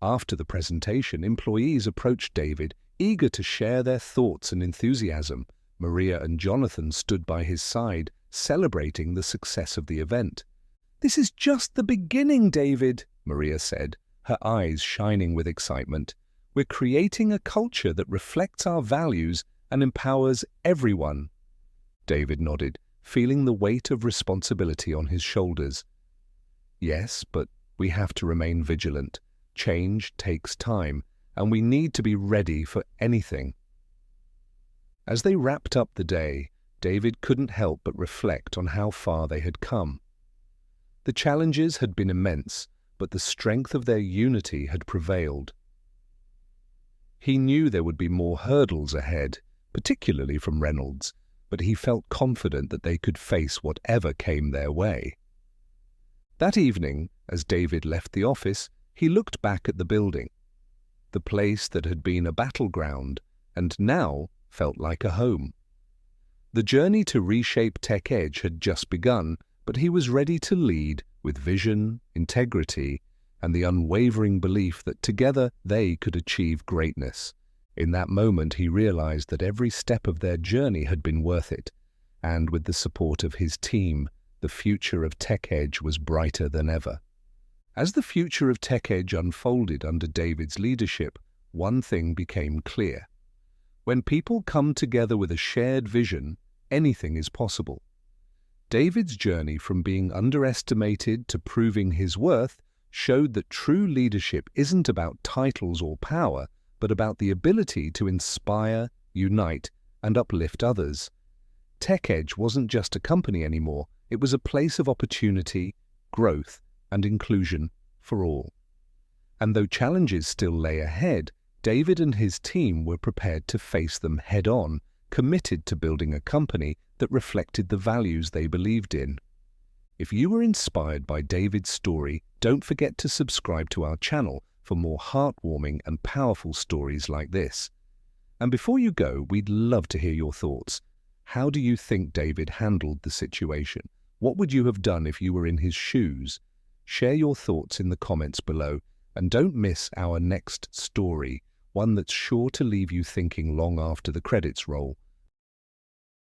After the presentation, employees approached David, eager to share their thoughts and enthusiasm. Maria and Jonathan stood by his side, celebrating the success of the event. "This is just the beginning, David," Maria said, her eyes shining with excitement. "We're creating a culture that reflects our values and empowers everyone." David nodded, feeling the weight of responsibility on his shoulders. "Yes, but we have to remain vigilant. Change takes time, and we need to be ready for anything." As they wrapped up the day, David couldn't help but reflect on how far they had come. The challenges had been immense, but the strength of their unity had prevailed. He knew there would be more hurdles ahead, particularly from Reynolds, but he felt confident that they could face whatever came their way. That evening, as David left the office, he looked back at the building, the place that had been a battleground and now felt like a home. The journey to reshape TechEdge had just begun, but he was ready to lead with vision, integrity, and the unwavering belief that together they could achieve greatness. In that moment, he realized that every step of their journey had been worth it, and with the support of his team, the future of TechEdge was brighter than ever. As the future of TechEdge unfolded under David's leadership, one thing became clear. When people come together with a shared vision, anything is possible. David's journey from being underestimated to proving his worth showed that true leadership isn't about titles or power, but about the ability to inspire, unite, and uplift others. TechEdge wasn't just a company anymore, it was a place of opportunity, growth, and inclusion for all. And though challenges still lay ahead, David and his team were prepared to face them head-on, committed to building a company that reflected the values they believed in. If you were inspired by David's story, don't forget to subscribe to our channel for more heartwarming and powerful stories like this. And before you go, we'd love to hear your thoughts. How do you think David handled the situation? What would you have done if you were in his shoes? Share your thoughts in the comments below, and don't miss our next story, one that's sure to leave you thinking long after the credits roll.